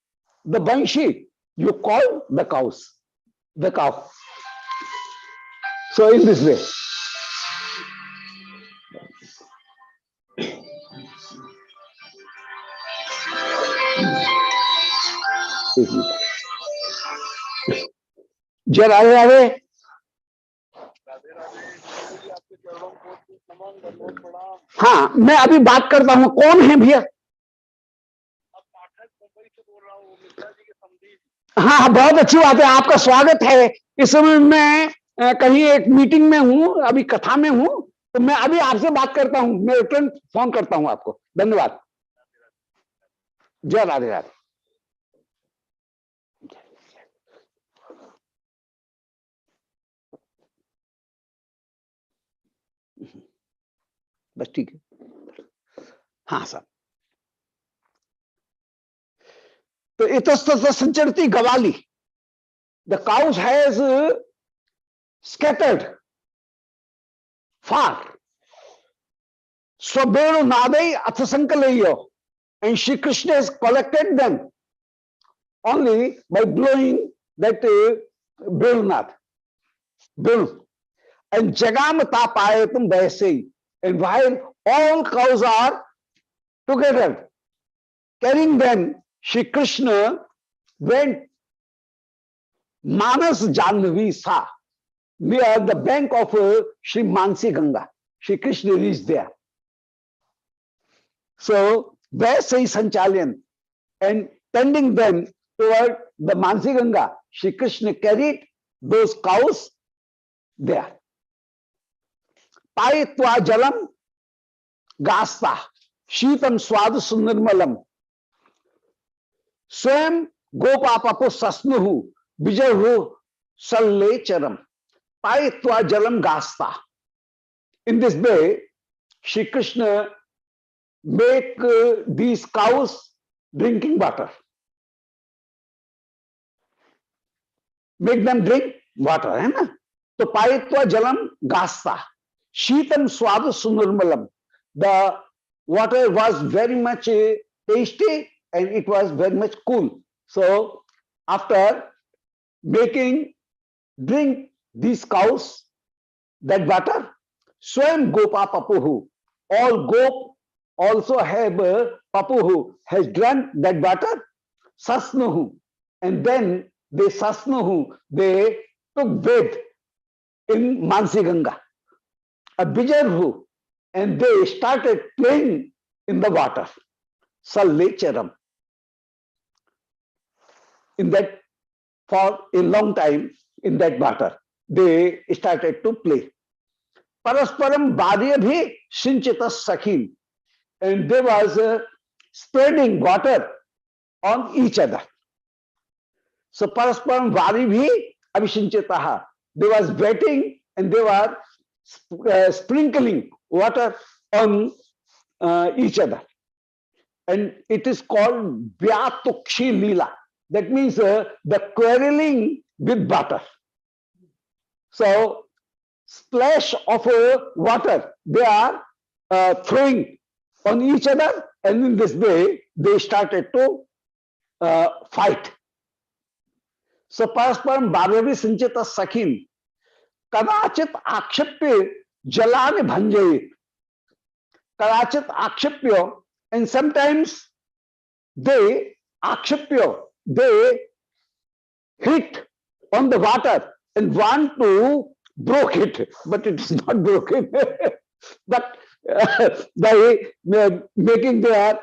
the banshee, you call the cows. the cow. So in this way. जय राधे राधे। हाँ, मैं अभी बात करता हूँ। कौन है भैया? हाँ हाँ, बहुत अच्छी बात है, आपका स्वागत है। इस समय मैं कहीं एक मीटिंग में हूँ, अभी कथा में हूँ, तो मैं अभी आपसे बात करता हूँ। मैं तुरंत फोन करता हूँ आपको। धन्यवाद। जय राधे राधे। बस ठीक है। हाँ सर। तो इतस्ततः संचरती गवाली, the cows has scattered far. Swabenu nadai athasankalayo. And Shri Krishna has collected them only by blowing that Belunath. Belu. And Jagam tapayatam vaise. And while all cows are together, carrying them, Shri Krishna went Manas Janvi Sa, near the bank of Shri Mansi Ganga. Shri Krishna reached there. So, Vaisai Sanchalian, and tending them toward the Mansi Ganga, Shri Krishna carried those cows there. Payitva jalam gasta, sheetam swadu sunirmalam, swam gopapapo sasnuhu, vijahu sallecharam. Payitva jalam gasta. In this way, Shri Krishna make these cows drinking water. Make them drink water, है ना? तो पायित्वा जलम गास्ता, शीतम स्वाद सुनिर्मलम. The water was very much tasty and it was very much cool. So after making drink these cows that water, swam gopa papuhu, all gop also have papuhu, has drunk that water, sasnuhu, and then they sasnuhu, they took bath in Mansi Ganga, a bijarhu, and they started playing in the water, sallecharam. In that, for a long time, in that water, they started to play. Parasparam Bharya bhi sinchita sakhin, and they was spreading water on each other. So Parasparam Vari bhi abhisinchitaha, they was wetting and they were sprinkling water on each other. And it is called Vyatukshi Leela. That means the quarreling with water. So splash of water they are throwing on each other, and in this way they started to fight. So Parasparam Bharyavi Sinchita Sakhin Kadachit Akshipya Jalani Bhanjayit. Kadachit Akshipya, and sometimes they Akshipya, they hit on the water and want to broke it, but it is not broken. But by making their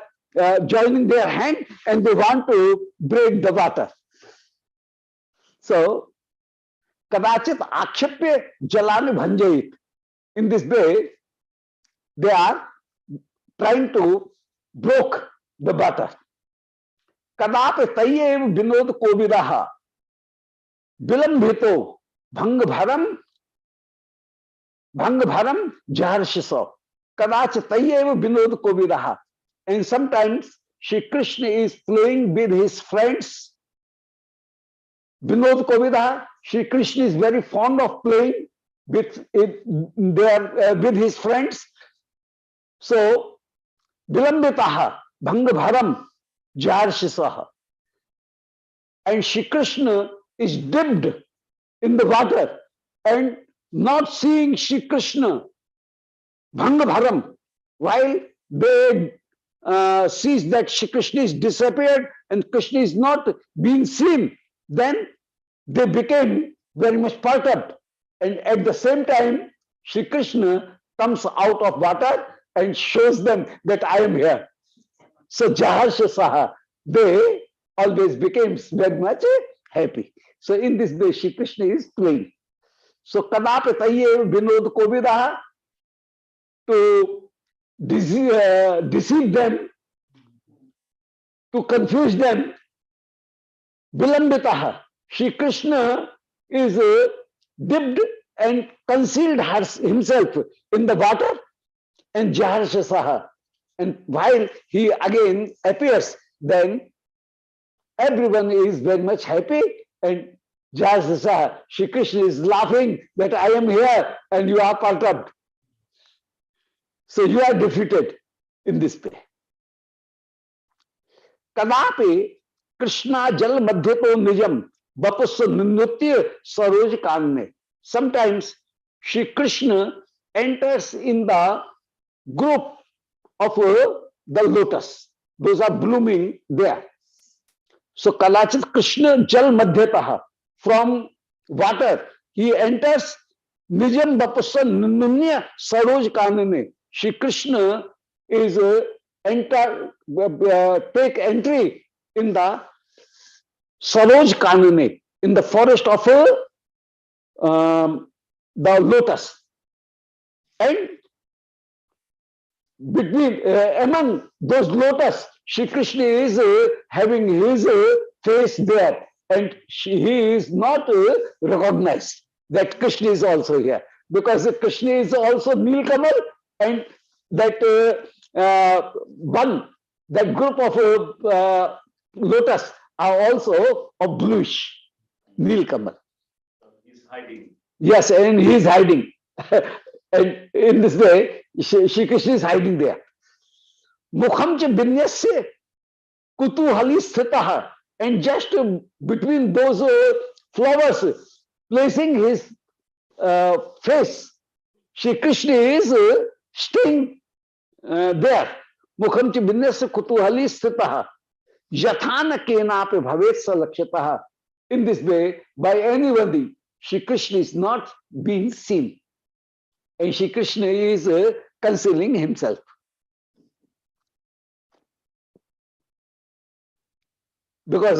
joining their hand, and they want to break the water. So kadachit akshipya jalani bhanjayit. In this way, they are trying to broke the water. Kadap tayev vinod koviraha vilambhito bhang bharam jaharshiso. Kadach tayev vinod koviraha. And sometimes Shri Krishna is playing with his friends. Vinod Kovida, Shri Krishna is very fond of playing with with his friends. So, Vilambitaha, Bhangabharam, Jarshisaha. And Shri Krishna is dipped in the water and not seeing Shri Krishna, Bhanga Bharam, while they sees that Shri Krishna is disappeared and Krishna is not being seen, then they became very much perturbed. And at the same time, Shri Krishna comes out of water and shows them that I am here. So Jaharsha Saha, they always became very much happy. So in this way, Shri Krishna is playing. So Kadapi Tayye Vinod Kovidaha, to deceive them, to confuse them. Vilambitaha, Shri Krishna is dipped and concealed himself in the water, and Jaharsha Saha. And while he again appears, then everyone is very much happy, and Jaharsha Saha, Shri Krishna is laughing that I am here and you are perturbed. So you are defeated in this way. Kadapi Krishna jal madhyato nijam bapusya nritya saroj kanne. Sometimes Shri Krishna enters in the group of the lotus. Those are blooming there. So Kalachit Krishna jal madhyataha, from water he enters nijam bapusya nritya saroj kanne. Shri Krishna is take entry in the Saroj Kanane, in the forest of the lotus. And between among those lotus, Shri Krishna is having his face there, and he is not recognized that Krishna is also here, because Krishna is also Nilkamal, and that that group of lotus are also of bluish Nilkamal. He's hiding. Yes, and he is hiding. And in this way, Shri Krishna is hiding there. Mukham cha binyasya kutuhali sthitaha, and just between those flowers, placing his face, Shri Krishna is staying there. Mukham cha binyasya kutuhali sthitaha yathana kenape bhavet salakshitaha. In this way, by anybody, Shri Krishna is not being seen, and Shri Krishna is concealing himself. Because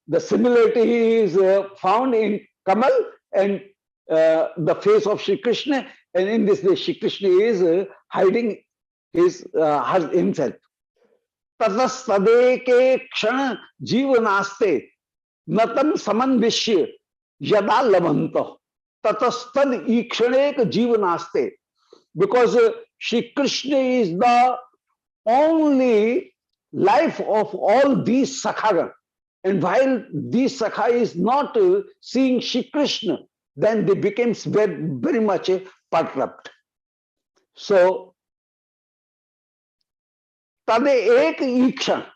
the similarity is found in Kamal and the face of Shri Krishna, and in this way Shri Krishna is hiding himself. ततस्तदे के क्षण जीवनास्ते नतम समन्विष्य यदा लभंत ततस्तद ईक्षणेक जीवनास्ते. Because Shri Krishna is the only life of all these sakhagan, and while this sakha is not seeing Shri Krishna, then they become very, very much perturbed. So Tade ek ikshan,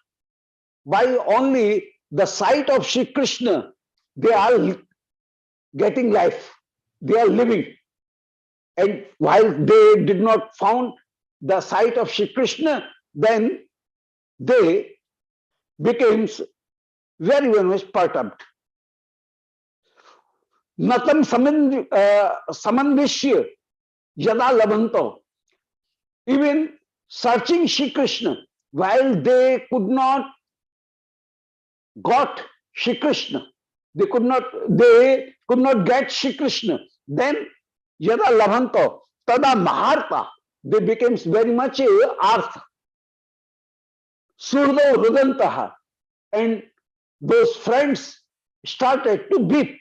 by only the sight of Shri Krishna, they are getting life, they are living. And while they did not found the sight of Shri Krishna, then they became very, very much perturbed. Natam samanvishya yada labhanto, even searching Shri Krishna, while they could not got Shri Krishna, they could not get Shri Krishna, then yada labhanto tada maharta, they became very much artha, surdo rudantaha, and those friends started to weep.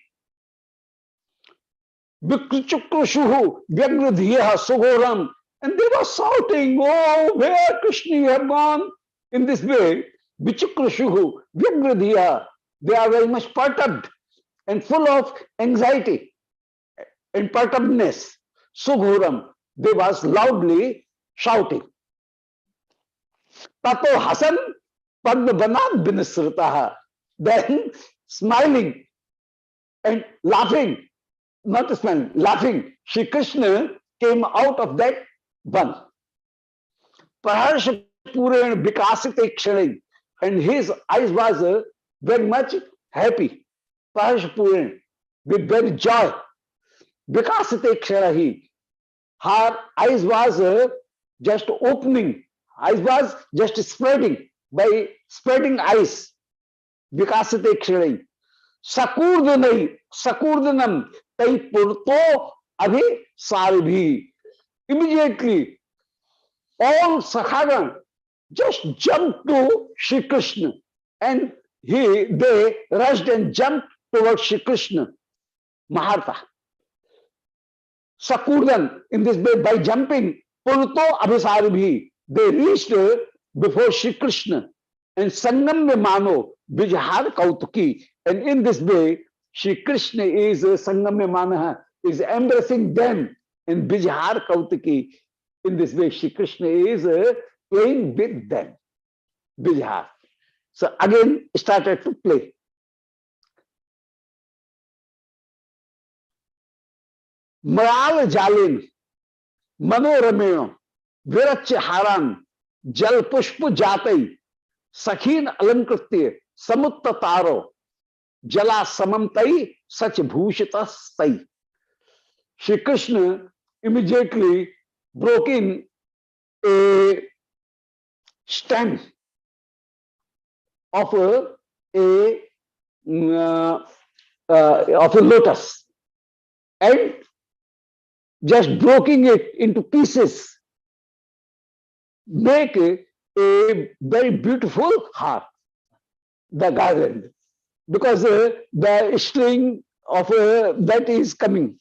Vikchukrushuhu vyagradhiyaha sugoram, and they were shouting, oh, where Krishna you have gone? In this way, Vichukrushuhu vyagradhiyaha, they are very much perturbed and full of anxiety and perturbedness. Sughuram, they was loudly shouting. Tato hasan padmabanat binasritaha, then smiling and laughing, not smiling, laughing. Shri Krishna came out of that one. Praharsh Puran Vikasite Kshanai, and his eyes was very much happy. Praharsh Puran, with very joy. Vikasite Kshanai, her eyes was just opening, eyes was just spreading, by spreading eyes. Vikasite Kshanai. Sakurdanai, Sakurdanam, Tai Purto Abhi Saribhi. Immediately, all Sakhagan just jumped to Shri Krishna, and they rushed and jumped towards Shri Krishna, Maharta. Sakurdan, in this way, by jumping, Purto Abhisaribhi, they reached before Shri Krishna, and Sangam me mano Vijahar Kautuki, and in this way, Shri Krishna is Sangam me manaha, is embracing them in Vijahar Kautuki. In this way, Shri Krishna is playing with them. Vijahar. So again, started to play. Mayal Jalin, Manorameyo, Virach Haran, Jal Pushpu Jatai, Sakhin Alankritya, Samutta Taro, Jala Samamtai, Sach Bhushitastai. Shri Krishna immediately broke in a stem of a lotus, and just breaking it into pieces, make a very beautiful heart, the garland, because the string of that is coming.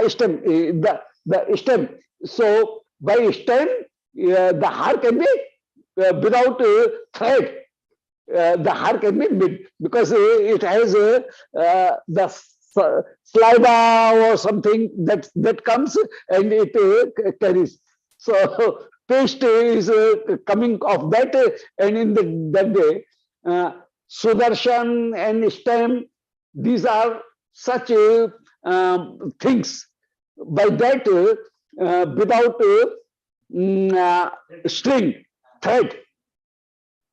Stem, the stem. So by stem, the heart can be without thread. The heart can be made, because it has the saliva or something that comes and it carries. So paste is coming of that, and in that way, Sudarshan and stem, these are such things. By that, without string, thread,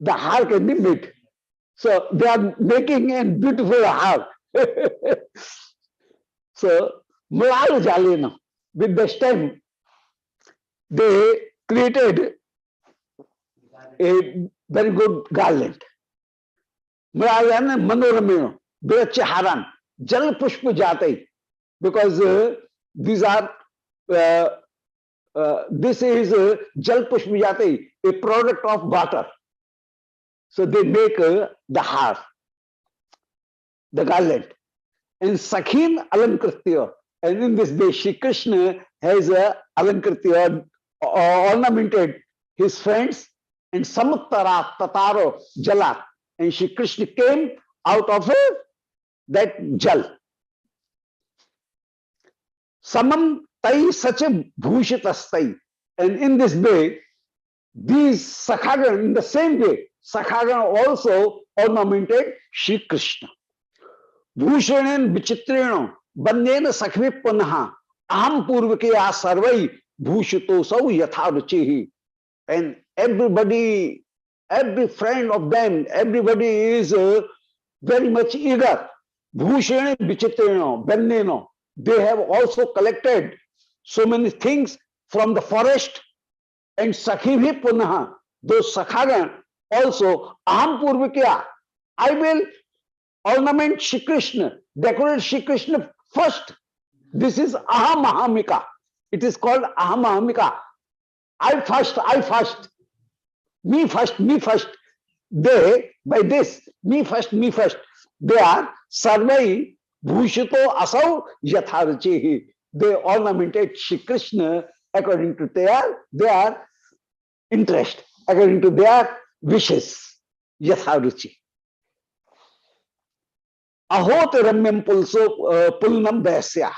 the heart can be made. So they are making a beautiful heart. So Mulal Jalena, with the stem, they created a very good garland. Mulayan Manoramino, Biracha Haran, Jal Pushpu Jatai, because these are this is Jal Pushpu Jatai, a product of water. So they make the heart, the garland, and Sakhin Alankritya. And in this way, Shri Krishna has Alankritya, ornamented his friends, and Samuttara Tataro Jala. And Shri Krishna came out of that Jal. Samam Tai Sacha Bhushitastai. And in this way, these Sakhagan, in the same way, Sakhagan also ornamented Shri Krishna. Bhushanen Vichitreno, Bandena Sakhvi Panaha, Aham Purvikaya Sarvai, Bhushito Sau Yatharuchihi. And everybody, every friend of them, everybody is very much eager. Bhushanen Vichitreno, Bandeno. They have also collected so many things from the forest, and Sakhivi Punaha, those Sakhagan also, Aham Purvikya, I will ornament Shri Krishna, decorate Shri Krishna first. This is Aham Ahamika. It is called Aham Ahamika. I first, me first, me first. They, by this, me first, they are Sarvai Bhushito Asau Yatharuchihi. They ornamented Shri Krishna according to their interest, according to their wishes. Yatharuchi. Ahot Ramyam Pulnam Dasya.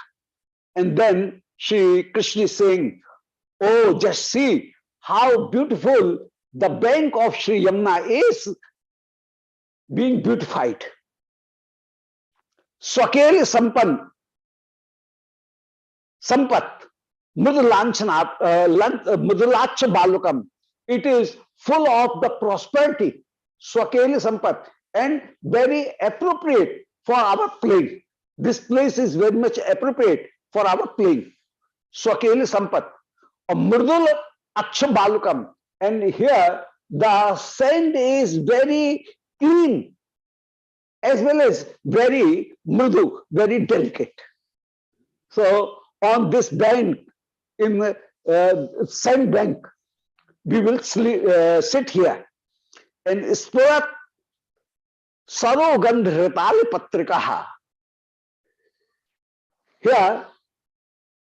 And then Shri Krishna is saying, oh, just see how beautiful the bank of Shri Yamuna is being beautified. Swakeri Sampan, Sampat, Mudalacha Balukam. It is full of the prosperity, Swakeli Sampat, and very appropriate for our playing. This place is very much appropriate for our playing. Swakeli Sampat. A Murdul Acha Balukam. And here the sand is very clean as well as very mrudu, very delicate. So on this bank, in the sand bank, we will sit here. And Sporat Sarogandh Ritali Patrikaha. Here,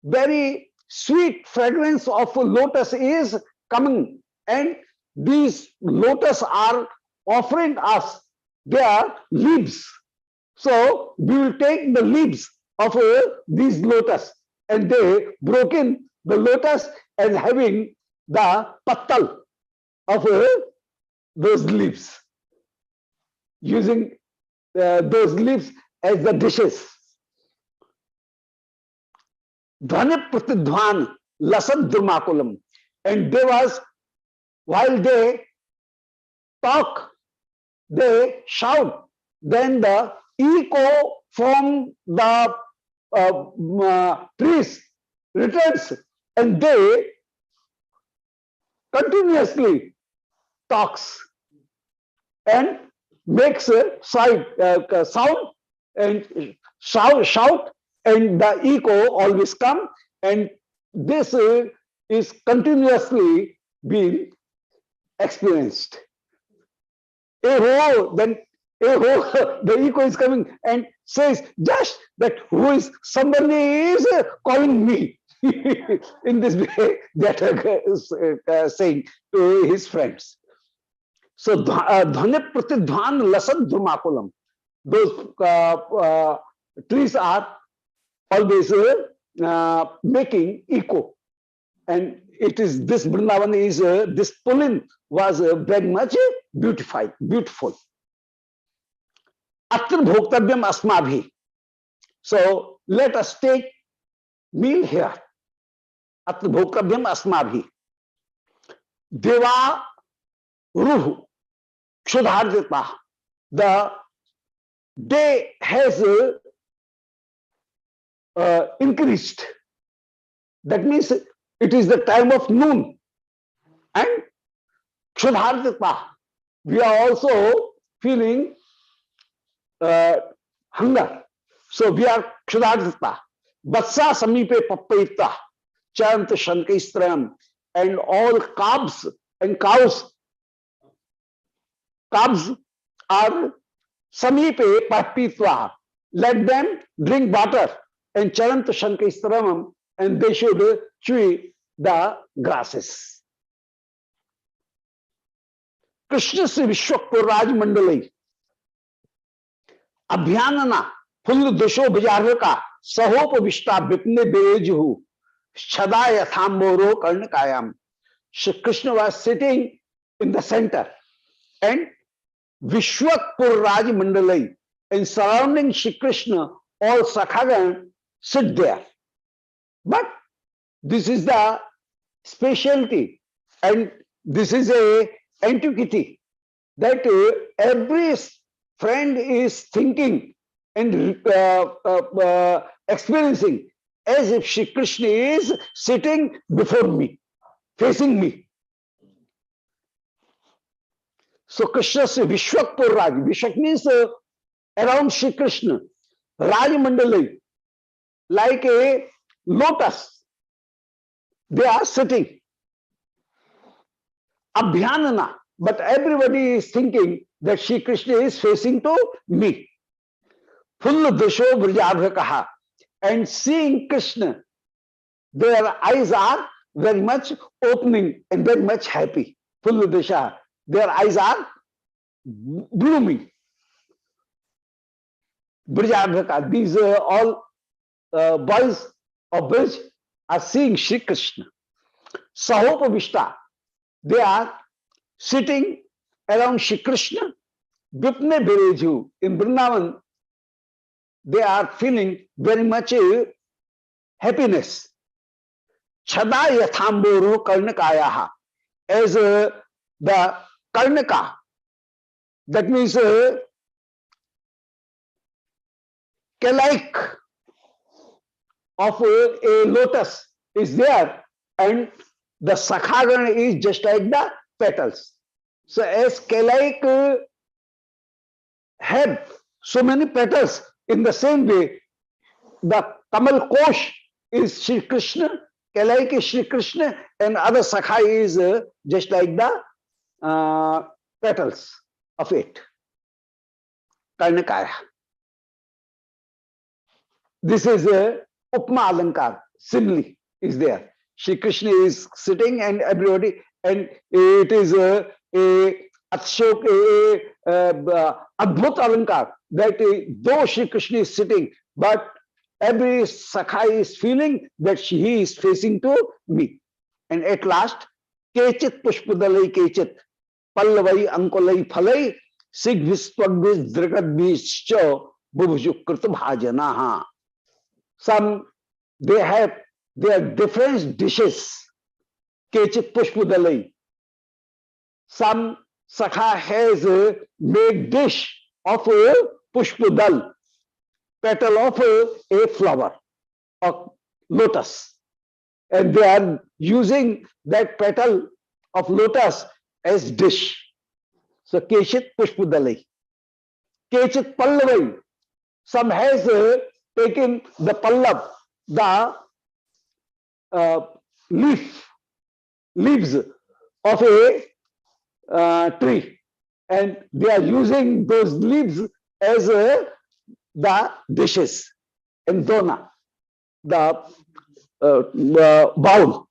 very sweet fragrance of lotus is coming, and these lotus are offering us their leaves. So we will take the leaves of these lotus, and they broke in the lotus and having the pattal of those leaves, using those leaves as the dishes. Dhvani pratidhvan lasad durmakulam. And there was, while they talk, they shout, then the echo from the trees returns, and they continuously talks and makes a sound and shout, and the echo always come, and this is continuously being experienced. Then the echo is coming and says just that somebody is calling me. In this way, that is saying to his friends. So dhvani pratidhvan lasad dhrumakulam. Those trees are always making echo, and it is this Vrindavan is this Pulin was very much beautiful. Atra bhoktavyam asmabhi. So let us take meal here. Atra bhoktavyam asmabhi. Deva ruh kshudhardita. The day has increased. That means it is the time of noon. And kshudhardita. We are also feeling hunger. So we are kshudhardita. Vatsa samipe papaita. Chant shankaistrayam. And all calves and cows. Calves are samipe papitva. Let them drink water. And charant shankaistrayam. And they should chew the grasses. Krishna se Vishwakpur Raj Mandalai. Abhyanana full dosho bajarka sahopavishta vipne berejuhu shada yathamboro karnakayam. Shri Krishna was sitting in the center, and Vishwakpur Raj Mandalai, and surrounding Shri Krishna, all Sakhagan sit there. But this is the specialty, and this is a antiquity, that every friend is thinking and experiencing as if Shri Krishna is sitting before me, facing me. So Krishna se Vishwakpur Raj. Vishwak means around Shri Krishna. Raj Mandalai, like a lotus, they are sitting. Abhyanana, but everybody is thinking that Shri Krishna is facing to me. Full Dasho Vrajabhakaha. And seeing Krishna, their eyes are very much opening and very much happy. Full Dasha. Their eyes are blooming. Vrajabhaka. These all boys of Braj are seeing Shri Krishna. Sahopavishta. They are sitting around Shri Krishna. Vipne Bereju. In Vrindavan, they are feeling very much happiness Chada yathamburu karnakayaha, as the karnaka, that means like of a lotus is there, and the Sakhagana is just like the petals. So as like have so many petals, in the same way, the Kamal Kosh is Shri Krishna, like is Shri Krishna, and other Sakha is just like the petals of it. Karnakaya. This is a Upma Alankar, simile is there. Shri Krishna is sitting and everybody, and it is a Atshok, Adbhut Alankar, that though Shri Krishna is sitting, but every Sakha is feeling that he is facing to me. And at last, Kechit Pushpadalai Kechit, Pallavai Ankolai Phalai, Sigvistvagvis Dragadvischa, Bhuvajukritam Hajanaha. Some they have their different dishes. Kechit Pushpadalai. Some Sakha has made dish of a Pushpadal, petal of a flower or lotus, and they are using that petal of lotus as dish. So Kechit Pushpadalai. Kechit Pallavai. Some has taken the pallav, the leaves of a tree, and they are using those leaves as the dishes, and dona, the bowl.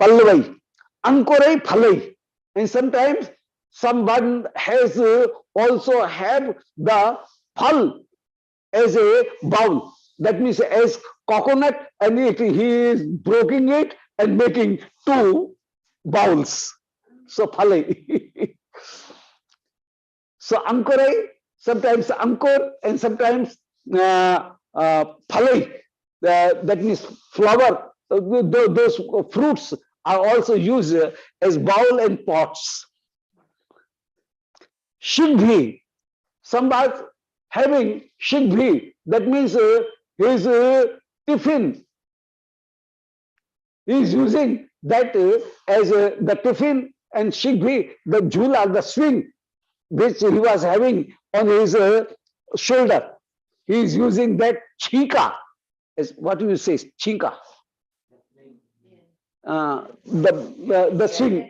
Pallavai, ankurai phalai, and sometimes someone has also have the phal as a bowl. That means as coconut, and he is breaking it and making two bowls. So phalai. So ankurai, sometimes ankur, and sometimes phalai. That means flower. Those fruits are also used as bowl and pots. Shigvi, somebody having shigvi, that means his tiffin. He is using that as the tiffin, and shigvi, the jhula, the swing, which he was having on his shoulder. He is using that chika. As what do you say? Chika. The swing.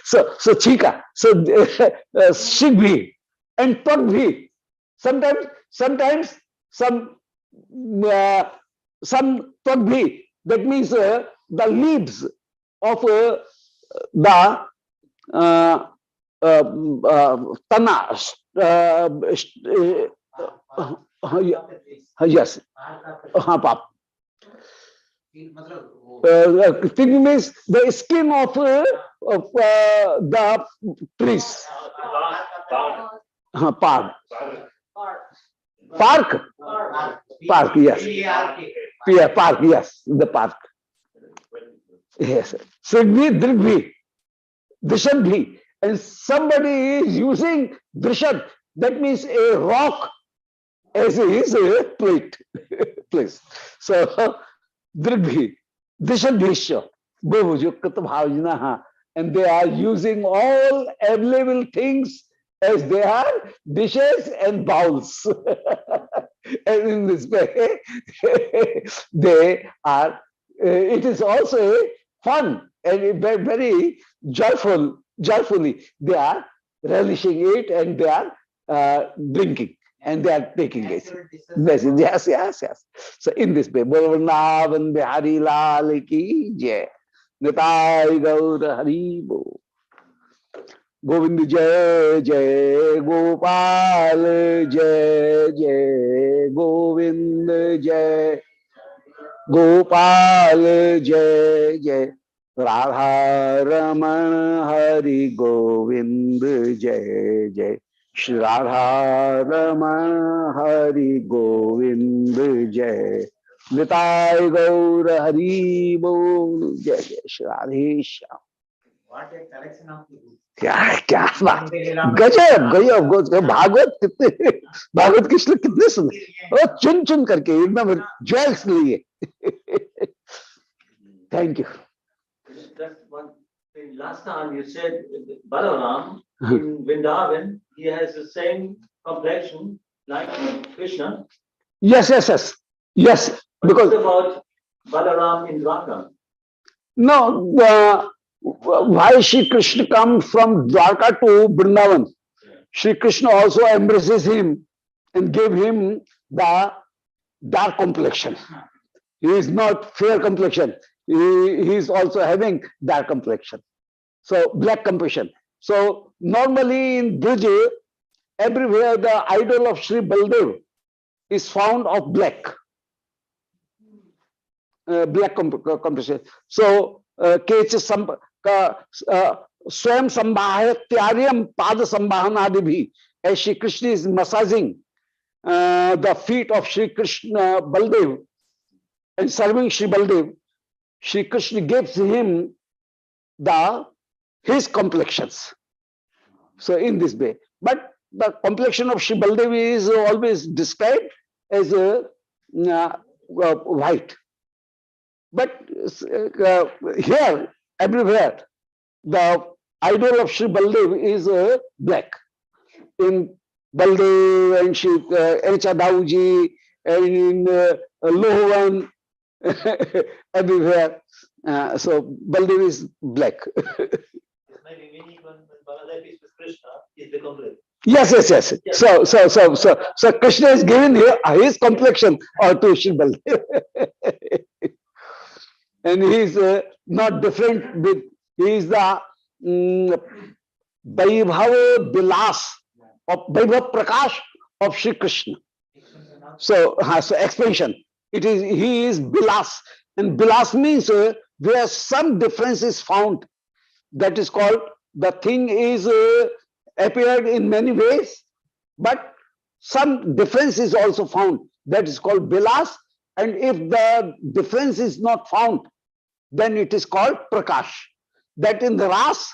So chika. So shigvi and pagvi. Sometimes some pagvi. That means the leaves of the tana. Yes. Pap. Thing means the skin of the trees. Park. Park, yes. Yeah, park, yes. The park. Yes. Sigvi, Drigvi, Drishadvi. And somebody is using Drishad. That means a rock as his plate. Place. So, Drigvi, Drishadvisha, Bhuvajukritam Hajanaha. And they are using all available things as they are dishes and bowls. And in this way, they are, it is also fun and very joyfully they are relishing it, and they are drinking, and they are taking it. Yes. So in this way, Bolvanavan Bihari Lal ki jai. Nitai Gaur Hari Bo. Govind Jai Jai Gopal Jai Jai Govind Jai Gopal Jai Jai Radha Raman Hari Govind Jai Jai Shri Radha Raman Hari Govind Jai Nitai गौर हरि बोल। जय जय Shri Radhe Shyam. What a collection of people. क्या क्या बात, गजब गजब गजब। भागवत कितने, भागवत के श्लोक कितने सुंदर और चुन चुन करके एकदम ज्वेल्स लिए। Thank you. That's one thing. Last time you said Balaram in Vrindavan, he has the same complexion like Krishna. Yes, yes, yes, yes. But Because what about Balaram in Dwarka? no, why Shri Krishna comes from Dwarka to Vrindavan? Shri Krishna also embraces him and gave him the dark complexion. He is not fair complexion. He is also having dark complexion. So black complexion. So normally in Brij, everywhere the idol of Sri Baldev is found of black. Black complexion. So केच स्वयं संभाहत्यार्यम पाद संभाहनादि भी, as Shri Krishna is massaging the feet of Shri Krishna Baldev and serving Shri Baldev, Shri Krishna gives him his complexions. So in this way, but the complexion of Shri Baldev is always described as white. But here, everywhere, the idol of Shri Baldev is black. In Baldev and Shri Chadauji and in Lohavan, everywhere. So Baldev is black. Maybe meaning when Baladev is with Krishna, is become red. Yes, yes, yes. So Krishna is given his complexion to Shri Baldev. And he is not different with, he is the Vaibhav Vilas of Vaibhav Prakash of Shri Krishna. So expansion. He is Vilas, and Vilas means where some difference is found. That is called, the thing is appeared in many ways, but some difference is also found. That is called Vilas. And if the difference is not found, then it is called Prakash. That in the Ras,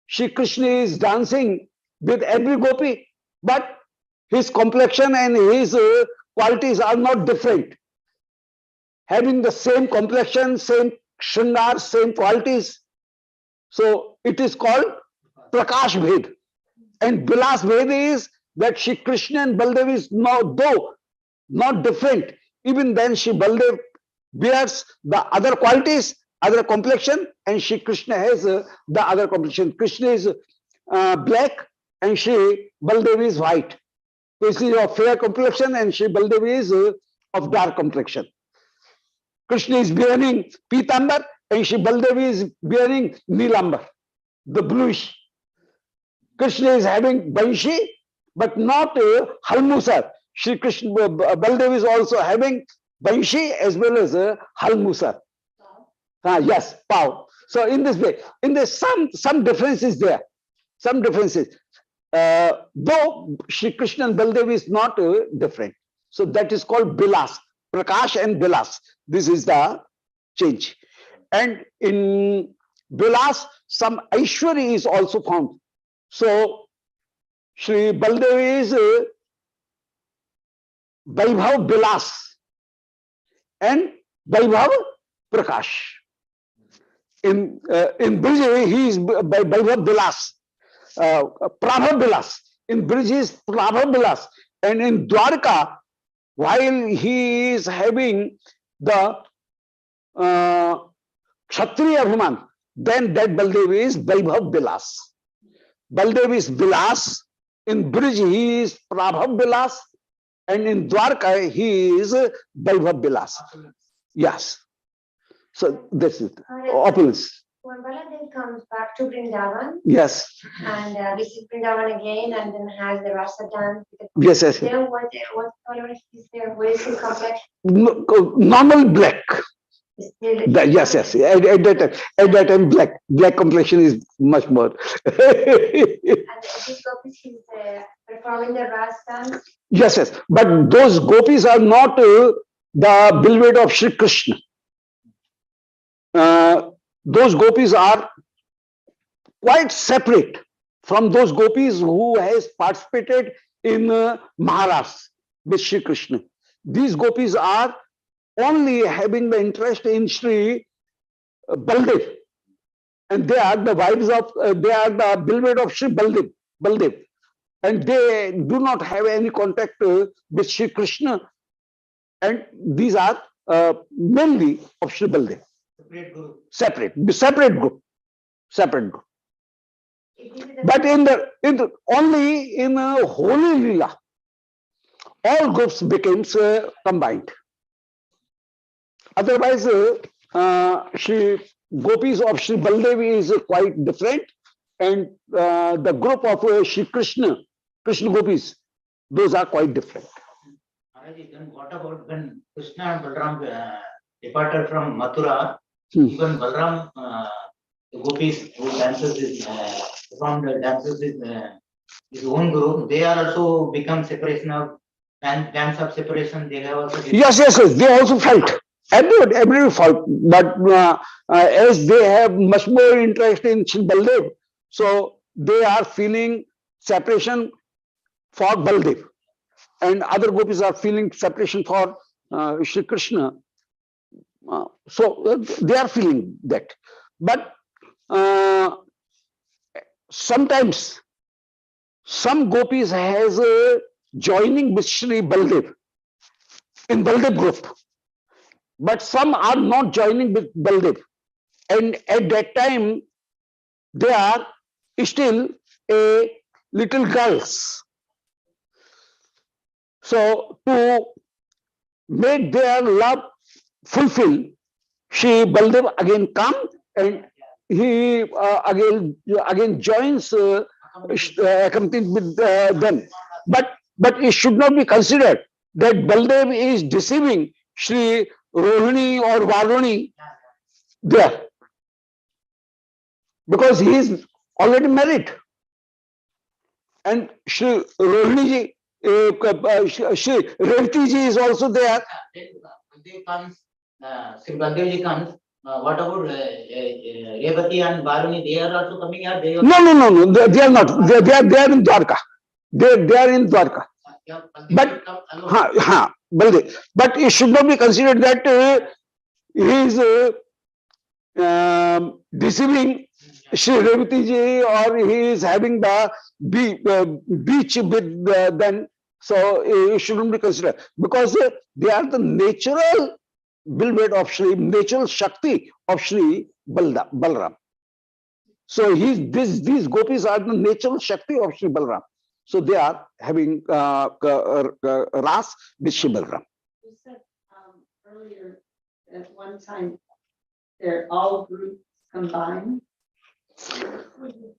Shri Krishna is dancing with every gopi, but his complexion and his qualities are not different. Having the same complexion, same shringar, same qualities. So it is called Prakash Bhed. And Vilas Bhed is that Shri Krishna and Baldev is though not different, even then Shri Baldev bears the other qualities, other complexion, and Shri Krishna has the other complexion. Krishna is black and Shri Baldev is white. Krishna is of fair complexion and Shri Baldev is of dark complexion. Krishna is bearing Pitambar and Shri Baldev is bearing Nilambar, the bluish. Krishna is having Banshi, but not Halmusar. Shri Krishna, Baldev is also having Banshi as well as Halmusar. Yes, Pav. So in this way, in this some difference is there. Some differences. Though Shri Krishna and Baldev is not different. So that is called Bilas. Prakash and Bilas. This is the change. And in Bilas, some Aishwari is also found. So Shri Baldev is Vaibhav Bilas and Vaibhav Prakash. In Brij, he is Vaibhav Bilas, Prabhav Bilas. In Brij, he is Prabhav Bilas. And in Dwarka, while he is having the Kshatriya Abhiman, then that Baldev is Vaibhav Bilas. Baldev is Bilas. In Brij, he is Prabhav Bilas. And in Dwarka, he is Vaibhav Bilas. Yes. So this is opulence. When Baladev comes back to Vrindavan, Yes. and visits Vrindavan again, and then has the rasa dance. Yes, yes. Then what color is there? What is his complexion? Normal black. Yes, yes. At that time, black complexion is much more. And these gopis is performing the rasa dance. Yes, yes. But those gopis are not the beloved of Shri Krishna. Those gopis are quite separate from those gopis who has participated in Maharas with Shri Krishna. These gopis are only having the interest in Shri Baldev, and they are the wives of, they are the beloved of Shri Baldev, and they do not have any contact with Shri Krishna, and these are mainly of Shri Baldev. Separate group. But in the only in Holy Leela, all groups became combined. Otherwise, Shri Gopis of Shri Baldev is quite different, and the group of Shri Krishna Gopis, those are quite different. Maharaji, then what about when Krishna and Balram departed from Mathura? Even Balram, the gopis who dances from the dances his own group, they are also become separation of dance of separation. They have also. Yes, they also felt. Everyone felt, but as they have much more interest in Shri Baldev, so they are feeling separation for Baldev, and other gopis are feeling separation for Shri Krishna. So they are feeling that, but sometimes some gopis has joining with Shri Baldev in Baldev group, but some are not joining with Baldev, and at that time they are still a little girls. So to make their love fulfill, Shri Baldev again come, and he again joins accompanied with them. But it should not be considered that Baldev is deceiving Shri Rohini or Varuni there, because he is already married, and Shri Rohini ji, Shri Revati ji is also there. Baldev comes, Sri Baldev ji comes. What about Revati and Varuni? They are also coming here. They are No. They are not. They are in Dwarka. They are in Dwarka. But Baldev. But it should not be considered that he is deceiving Shri Revati ji, or he is having the beach with them. So it shouldn't be considered, because they are the natural beloved of Shri, natural Shakti of Shri Balram. So these gopis are the natural Shakti of Shri Balram. So they are having ras with Shri Balram. You said earlier at one time they're all groups combined.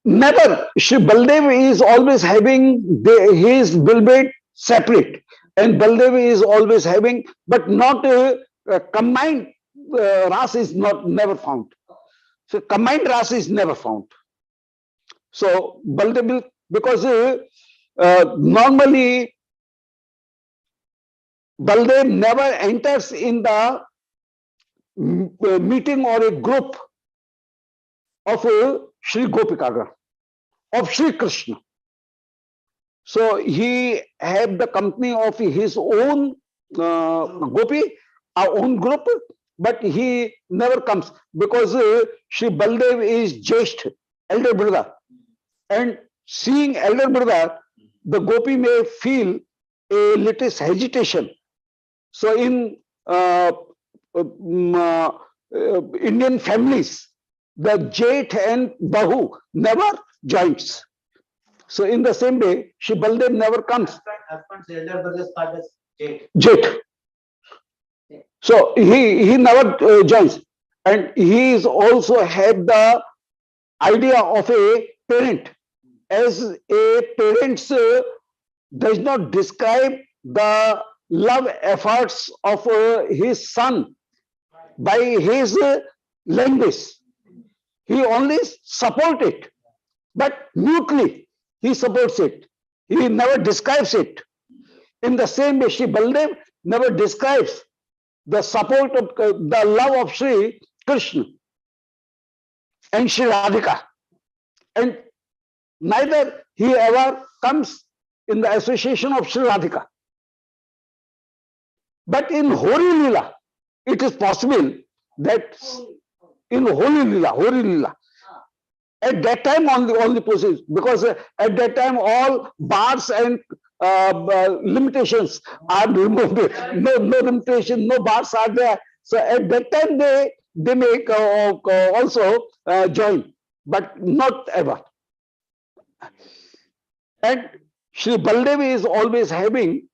Never. Shri Baldev is always having his beloved separate, and Baldev is always having, but not combined ras is never found. So combined ras is never found. So Baldev will, because normally Baldev never enters in the meeting or a group of Shri Gopikaga, of Shri Krishna. So he have the company of his own gopi, our own group, but he never comes, because Shri Baldev is Jesht, elder brother, and seeing elder brother, the gopi may feel a little hesitation. So in Indian families, the Jet and Bahu never joins. So in the same way, Shri Baldev never comes. husband's elder brother's father's Jet. So he never joins, and he is also had the idea of a parent, as a parent does not describe the love efforts of his son by his language. He only supports it, but mutely he supports it. He never describes it. In the same way, Shri Baldev never describes the support of the love of Sri Krishna and Sri Radhika. And neither he ever comes in the association of Sri Radhika. But in Hori Lila, it is possible that in Holi Lila, at that time only process, because at that time all bars and limitations are removed. No limitation, no bars are there. So at that time they may also join, but not ever. And Sri Baldev is always having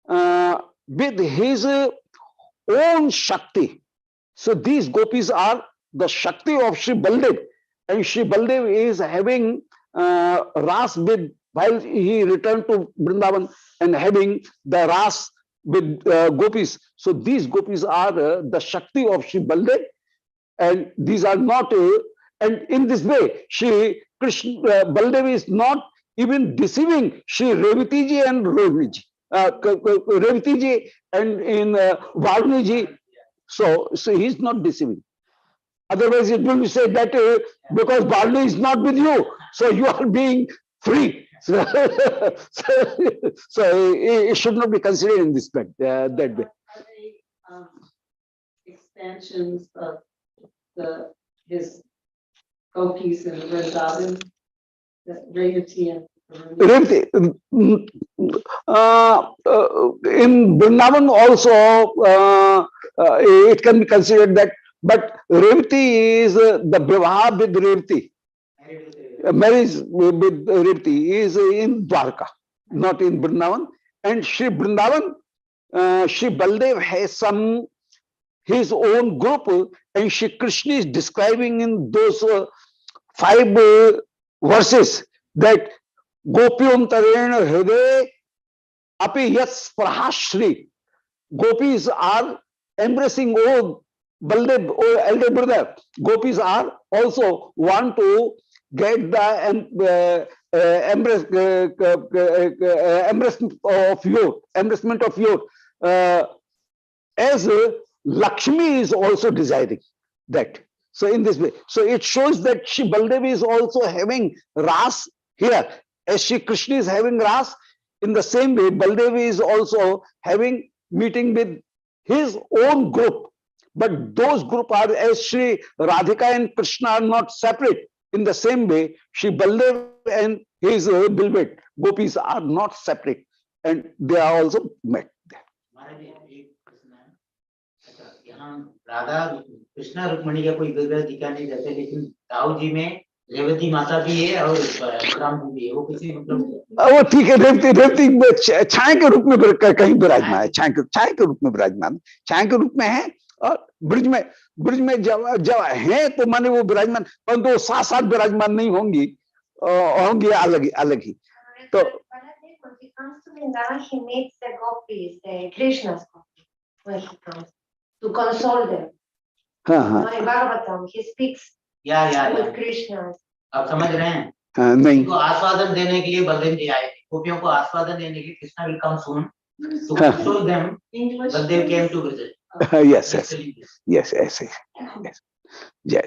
with his own Shakti. So these gopis are the Shakti of Sri Baldev, and Sri Baldev is having Ras with, while he returned to Vrindavan and having the Ras with gopis. So these gopis are the Shakti of Sri Baldev, and these are not, and in this way, Sri Krishna Baldev is not even deceiving Sri Revati ji and Rohini ji. Revati ji and in Varuni ji. So he is not deceiving. Otherwise, it will be said that because Barley is not with you, so you are being free. So it should not be considered in this way, that way. Are they expansions of his gopis and Vrindavan, the Revati and Revati, in Vrindavan also, it can be considered that, but Revati is the Vivaha with Revati. Marriage with Revati is in Dwarka, not in Vrindavan. And Sri Vrindavan, Sri Baldev has some his own group, and Sri Krishna is describing in those 5 verses that Gopyontarena Hriday api yat sprahashri. Gopis are embracing, oh Baldev, oh elder brother. Gopis are also want to get the embracement of your, as Lakshmi is also desiring that. So in this way, so it shows that Shri Baldev is also having Ras here, as Shri Krishna is having Ras. In the same way, Baldev is also having meeting with his own group. But those group are, as Shri Radhika and Krishna are not separate. In the same way, Shri Baldev and his beloved gopis are not separate, and they are also met there. यहाँ राधा कृष्णा रुक्मणी का कोई विग्रह दिखा नहीं जाते, लेकिन ताऊ जी में रेवती माता भी है और बलराम जी भी है। वो किसी मतलब वो ठीक है, रेवती छाया के रूप में कहीं विराजमान है, छाया के रूप में विराजमान, छाया के रूप में है। और ब्रिज में जब है तो माने वो विराजमान, परंतु वो साथ साथ विराजमान नहीं होंगी, होंगी अलग ही। तो when he comes to Vrindavan, he meets the gopis, the Krishna's gopis, when he comes to console them. हाँ In Bhagavatam, he speaks with Krishna. आप समझ रहे हैं? नहीं, इनको आस्वादन देने के लिए बलदेव जी आए, गोपियों को आस्वादन देने के लिए Krishna will come soon to console them. Baldev came to visit. Yes. Jai.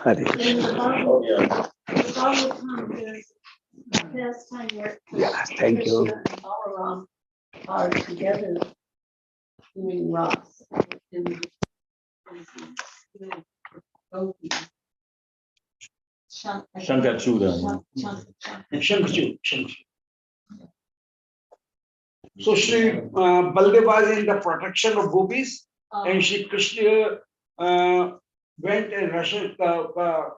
Hare In the Bhagavatam, there's time where Yeah, thank you. Krishna and Balaram are together doing Ras in gopis. Shankachuda. Shankachu. So Shri Baldev was in the protection of gopis, and Shri Krishna went and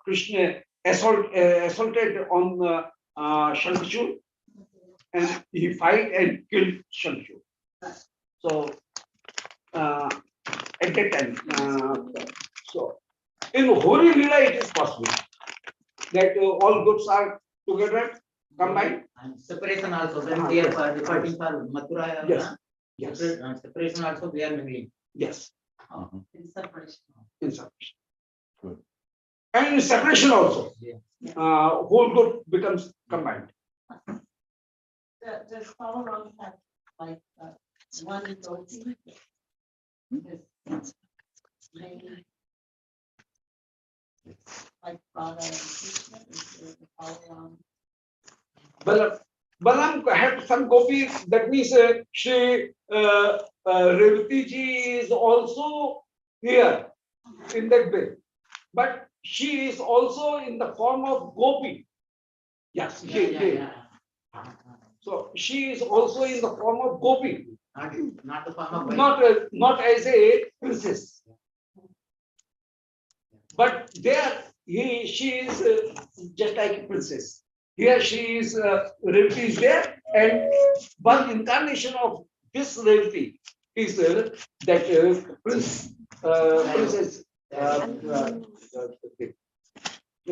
Krishna assaulted on Shankachu, and he fight and killed Shankachu. So at that time, so in Hori Lila it is possible that all groups are together combined. And separation also, when they are departing for Mathura. Yes. Separation also they are mingling. Yes. In separation. In separation. Good. And in separation also, whole group becomes combined. Does Balaram have like one goatee. Is mainly like Radha and Krishna, is there the Balaram? Balaram had some gopis. That means Shri Revati ji is also here in that way. But she is also in the form of gopi. Yes, so she is also in the form of gopi, Not the form of. not as a princess. But there she is just like a princess. Here she is, Revati is there, and one incarnation of this Revati is that princess.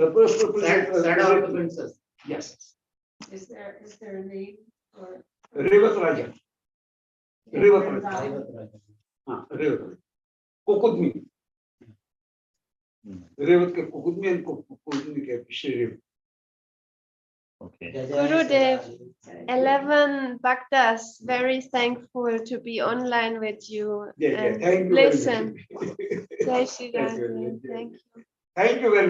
Shadow of the princess. Yes, Is there a name for? Revat Raja. Revat Raja. Vrindavan? Revat. Kokudmi. Revat ke Kokudmi and Kokudmi ke Shri Revat. Okay. Gurudev, 11 Bhaktas, very thankful to be online with you Yeah, and thank you. listen. Very much. Jai Shri Thank you. Radhe. Thank you. Thank you very much.